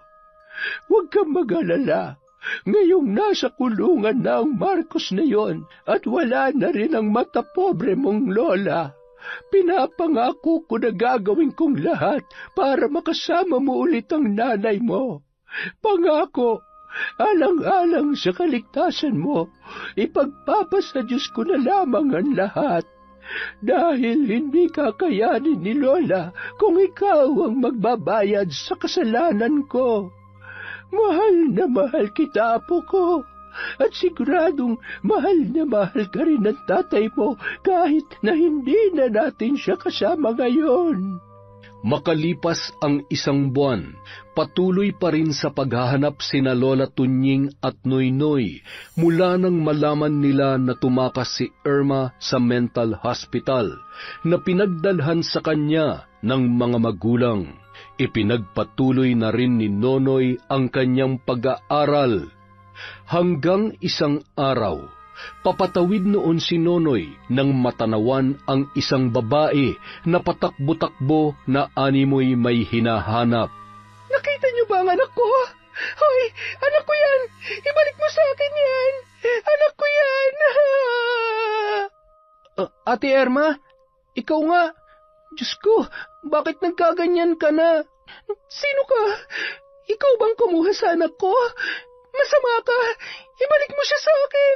Huwag kang mag-alala. Ngayong nasa kulungan na ang Marcos na yon at wala na rin ang matapobre mong lola. Pinapangako ko na gagawin kong lahat para makasama mo ulit ang nanay mo. Pangako, alang-alang sa kaligtasan mo, ipagpapasa Diyos ko na lamang ang lahat. Dahil hindi kakayanin ni Lola kung ikaw ang magbabayad sa kasalanan ko. Mahal na mahal kita, Apo ko. At siguradong mahal na mahal ka rin ng tatay mo kahit na hindi na natin siya kasama ngayon. Makalipas ang isang buwan, patuloy pa rin sa paghahanap sina Lola Tunying at Noynoy mula nang malaman nila na tumakas si Irma sa mental hospital na pinagdalhan sa kanya ng mga magulang. Ipinagpatuloy na rin ni Nonoy ang kanyang pag-aaral. Hanggang isang araw, papatawid noon si Nonoy nang matanawan ang isang babae na patakbo-takbo na animoy may hinahanap. Nakita niyo ba ang anak ko? Hoy, anak ko yan! Ibalik mo sa akin yan! Anak ko yan! Ate Irma, ikaw nga. Diyos ko, bakit nagkaganyan ka na? Sino ka? Ikaw bang kumuha sa anak ko? Masama ka! Ibalik mo siya sa akin!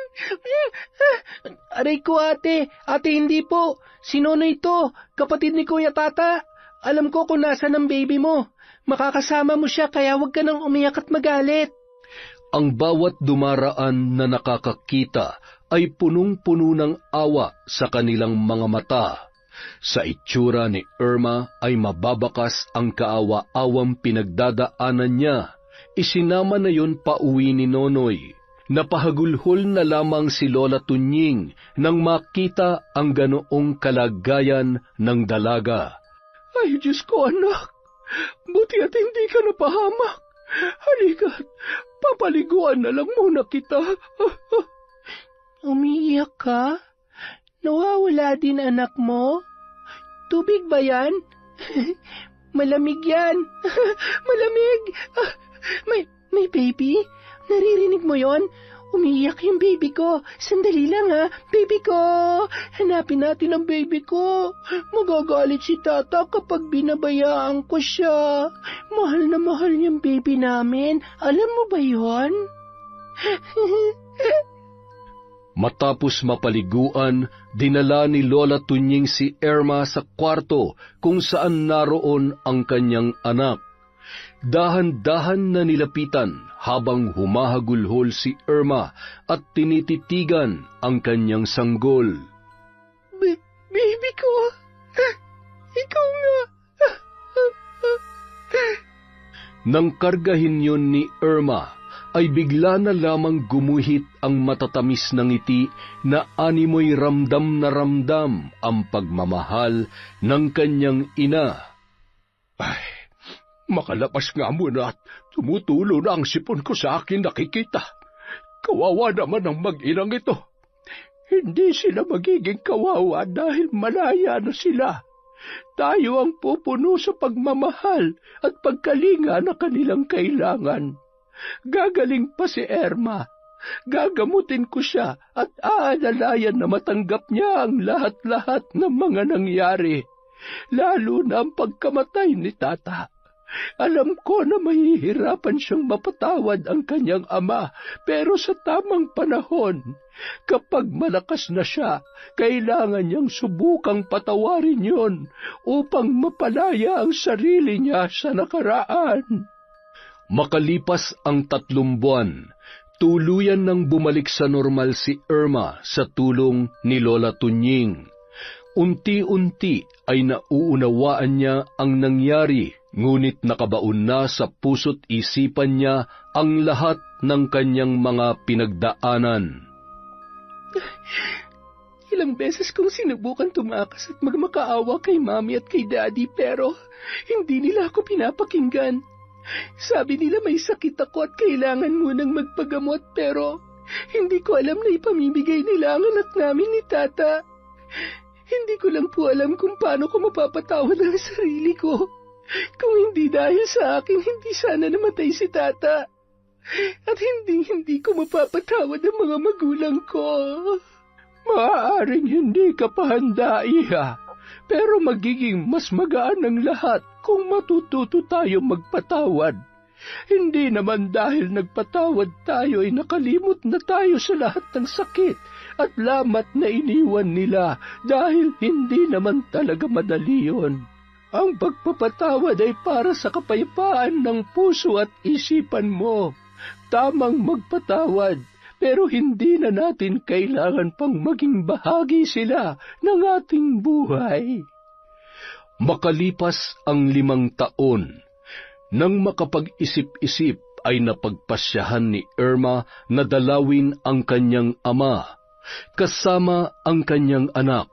Aray ko, ate. Ate, hindi po. Si Nonoy ito, kapatid ni Kuya Tata. Alam ko kung nasan ang baby mo. Makakasama mo siya, kaya huwag ka nang umiyak at magalit. Ang bawat dumaraan na nakakakita ay punong-puno ng awa sa kanilang mga mata. Sa itsura ni Irma ay mababakas ang kaawa-awang pinagdadaanan niya. Isinama na yon pauwi ni Nonoy. Napahagulhol na lamang si Lola Tunying nang makita ang ganoong kalagayan ng dalaga. Ay, Diyos ko, anak! Buti at hindi ka napahamak. Halika, papaliguan na lang muna kita. Umiiyak ka? Nawawala din anak mo? Tubig ba yan? Malamig yan. Malamig. May baby? Naririnig mo yon? Umiiyak yung baby ko. Sandali lang ha, baby ko. Hanapin natin ang baby ko. Magagalit si Tata kapag binabayaan ko siya. Mahal na mahal yung baby namin. Alam mo ba yon? Matapos mapaliguan, dinala ni Lola Tunying si Irma sa kwarto kung saan naroon ang kanyang anak. Dahan-dahan na nilapitan habang humahagulhol si Irma at tinititigan ang kanyang sanggol. Baby ko, ikaw nga. Nang kargahin yun ni Irma, ay bigla na lamang gumuhit ang matatamis na ngiti na animoy ramdam na ramdam ang pagmamahal ng kanyang ina. Ay, makalabas nga muna at tumutulo na ang sipon ko sa akin nakikita. Kawawa naman ang mag-inang ito. Hindi sila magiging kawawa dahil malaya na sila. Tayo ang pupuno sa pagmamahal at pagkalinga na kanilang kailangan. Gagaling pa si Irma. Gagamutin ko siya at aalalayan na matanggap niya ang lahat-lahat ng mga nangyari, lalo na ang pagkamatay ni Tata. Alam ko na mahihirapan siyang mapatawad ang kanyang ama, pero sa tamang panahon, kapag malakas na siya, kailangan niyang subukang patawarin yon upang mapalaya ang sarili niya sa nakaraan. Makalipas ang 3 buwan, tuluyan nang bumalik sa normal si Irma sa tulong ni Lola Tunying. Unti-unti ay nauunawaan niya ang nangyari, ngunit nakabaon na sa puso't isipan niya ang lahat ng kanyang mga pinagdaanan. Ilang beses kong sinubukan tumakas at magmakaawa kay Mami at kay Daddy, pero hindi nila ako pinapakinggan. Sabi nila may sakit ako at kailangan munang magpagamot, pero hindi ko alam na ipamimigay nila ang anak namin ni Tata. Hindi ko lang po alam kung paano ko mapapatawad ang sarili ko. Kung hindi dahil sa akin, hindi sana namatay si Tata. At hindi ko mapapatawad ang mga magulang ko. Maaaring hindi ka pa handa, Iha. Pero magiging mas magaan ang lahat kung matututo tayo magpatawad. Hindi naman dahil nagpatawad tayo ay nakalimot na tayo sa lahat ng sakit at lamat na iniwan nila, dahil hindi naman talaga madali yun. Ang pagpapatawad ay para sa kapayapaan ng puso at isipan mo. Tamang magpatawad, pero hindi na natin kailangan pang maging bahagi sila ng ating buhay. Makalipas ang 5 taon, nang makapag-isip-isip ay napagpasyahan ni Irma na dalawin ang kanyang ama, kasama ang kanyang anak.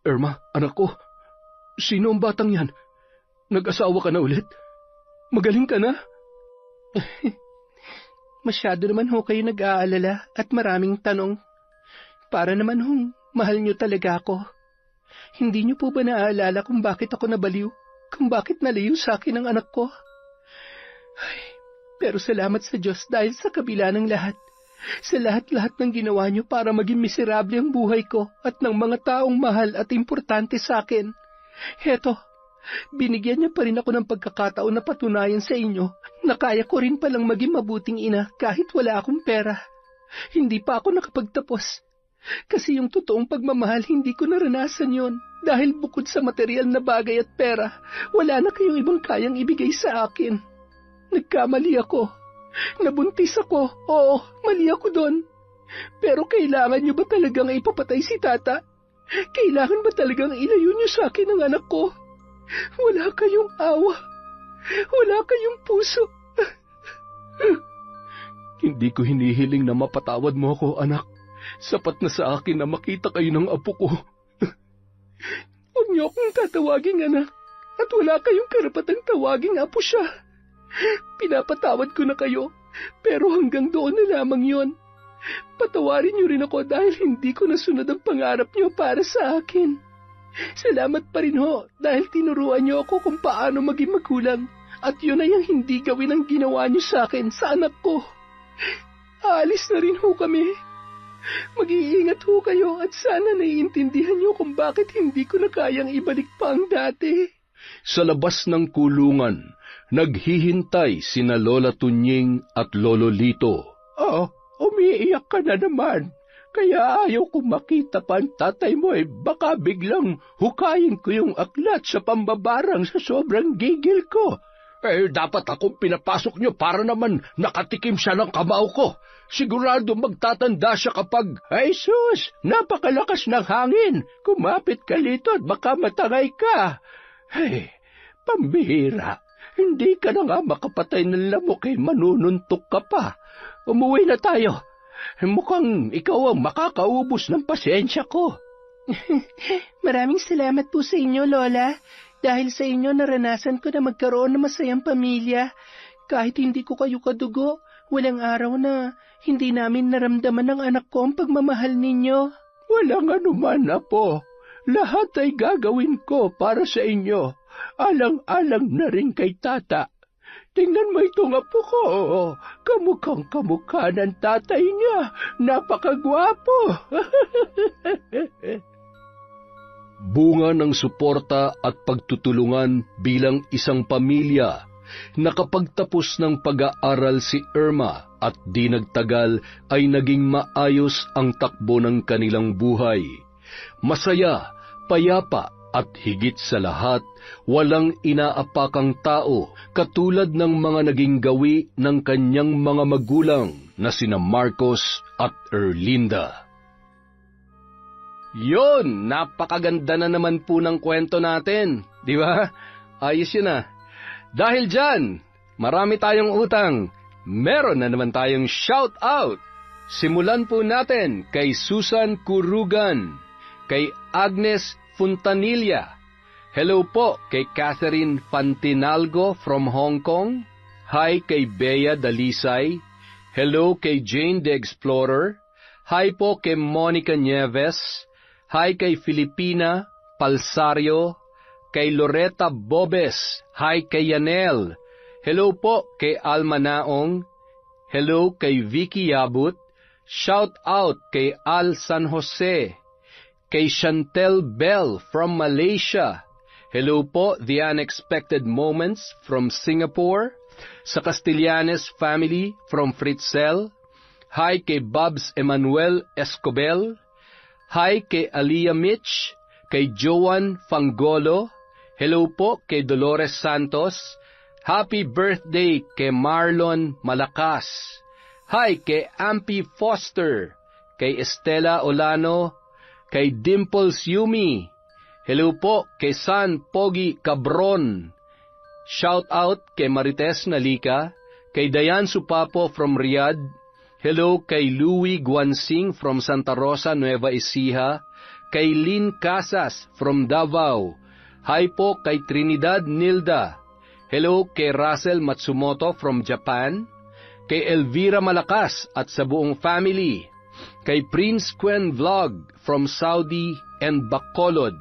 Irma, anak ko, sino ang batang yan? Nag-asawa ka na ulit? Magaling ka na? Masyado naman ho kayo nag-aalala at maraming tanong. Para naman hong mahal niyo talaga ako. Hindi niyo po ba naaalala kung bakit ako nabaliw? Kung bakit nalayo sa akin ang anak ko? Ay, pero salamat sa Diyos dahil sa kabila ng lahat, sa lahat-lahat ng ginawa niyo para maging miserable ang buhay ko at ng mga taong mahal at importante sa akin. Heto, binigyan niya pa rin ako ng pagkakataon na patunayan sa inyo na kaya ko rin palang maging mabuting ina kahit wala akong pera. Hindi pa ako nakapagtapos. Kasi yung totoong pagmamahal, hindi ko naranasan yon. Dahil bukod sa material na bagay at pera, wala na kayong ibang kayang ibigay sa akin. Nagkamali ako. Nabuntis ako. Oo, mali ako doon. Pero kailangan niyo ba talagang ipapatay si Tata? Kailangan ba talagang ilayo niyo sa akin ang anak ko? Wala kayong awa. Wala kayong puso. Hindi ko hinihiling na mapatawad mo ako, anak. Sapat na sa akin na makita kayo ng apo ko. Huwag niyo akong tatawaging anak at wala kayong karapatang tawaging apo siya. Pinapatawad ko na kayo, pero hanggang doon na lamang yon. Patawarin niyo rin ako dahil hindi ko nasunod ang pangarap niyo para sa akin. Salamat pa rin ho dahil tinuruan niyo ako kung paano maging magulang, at yun ay ang hindi gawin ang ginawa niyo sa akin sa anak ko. Aalis na rin ho kami. Mag-iingat ho kayo at sana naiintindihan niyo kung bakit hindi ko na kayang ibalik pa ang dati. Sa labas ng kulungan, naghihintay sina Lola Tunying at Lolo Lito. Oh, umiiyak ka na naman. Kaya ayaw kong makita pa ang tatay mo baka biglang hukayin ko yung aklat sa pambabarang sa sobrang gigil ko. Dapat akong pinapasok niyo para naman nakatikim siya ng kamao ko. Sigurado magtatanda siya kapag... Ay sus, napakalakas ng hangin. Kumapit ka lito at baka matangay ka. Ay, pambihira. Hindi ka na nga makapatay ng lamok manununtok ka pa. Umuwi na tayo. Mukhang ikaw ang makakaubos ng pasensya ko. Maraming salamat po sa inyo, Lola. Dahil sa inyo naranasan ko na magkaroon ng masayang pamilya. Kahit hindi ko kayo kadugo, walang araw na hindi namin naramdaman ng anak ko ang pagmamahal ninyo. Walang anuman, Apo. Lahat ay gagawin ko para sa inyo. Alang-alang na rin kay Tata. Tingnan mo itong apo ko. Kamukhang-kamukha ng tatay niya. Napakagwapo. Bunga ng suporta at pagtutulungan bilang isang pamilya, nakapagtapos ng pag-aaral si Irma at di nagtagal ay naging maayos ang takbo ng kanilang buhay. Masaya, payapa at higit sa lahat, walang inaapakang tao katulad ng mga naging gawi ng kanyang mga magulang na sina Marcos at Erlinda. Yon, napakaganda na naman po ng kwento natin, di ba? Ayos yun ah. Dahil dyan, marami tayong utang. Meron na naman tayong shout out. Simulan po natin kay Susan Kurugan, kay Agnes Fontanilla. Hello po kay Catherine Fantinalgo from Hong Kong. Hi kay Bea Dalisay. Hello kay Jane the Explorer. Hi po kay Monica Nieves. Hi kay Filipina Palsario, kay Loretta Bobes, hi kay Yanel. Hello po kay Alma Naong. Hello kay Vicky Yabut. Shout out kay Al San Jose. Kay Chantel Bell from Malaysia. Hello po The Unexpected Moments from Singapore. Sa Castellanes family from Fritzel. Hi kay Babs Emmanuel Escobel. Hi kay Aliyah Mitch, kay Joan Fangolo. Hello po kay Dolores Santos. Happy birthday kay Marlon Malakas. Hi kay Ampy Foster, kay Estela Olano, kay Dimples Yumi. Hello po kay San Pogi Cabron. Shout out kay Marites Nalika, kay Dayan Supapo from Riyadh. Hello kay Louie Guansing from Santa Rosa, Nueva Ecija. Kay Lynn Casas from Davao. Hi po kay Trinidad Nilda. Hello kay Russell Matsumoto from Japan. Kay Elvira Malakas at sa buong family. Kay Prince Quen Vlog from Saudi and Bacolod.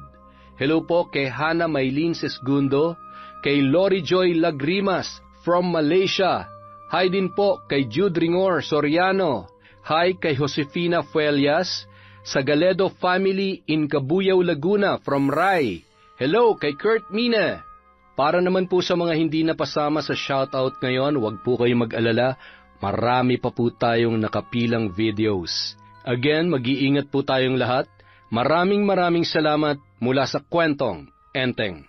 Hello po kay Hana Maylin Sesgundo. Kay Lori Joy Lagrimas from Malaysia. Hi din po kay Jude Ringor Soriano. Hi kay Josefina Fuelias sa Galedo family in Cabuyao, Laguna from Rai. Hello kay Kurt Mina. Para naman po sa mga hindi napasama sa shoutout ngayon, huwag po kayong mag-alala. Marami pa po tayong nakapilang videos. Again, mag-iingat po tayong lahat. Maraming salamat mula sa Kwentong Enteng.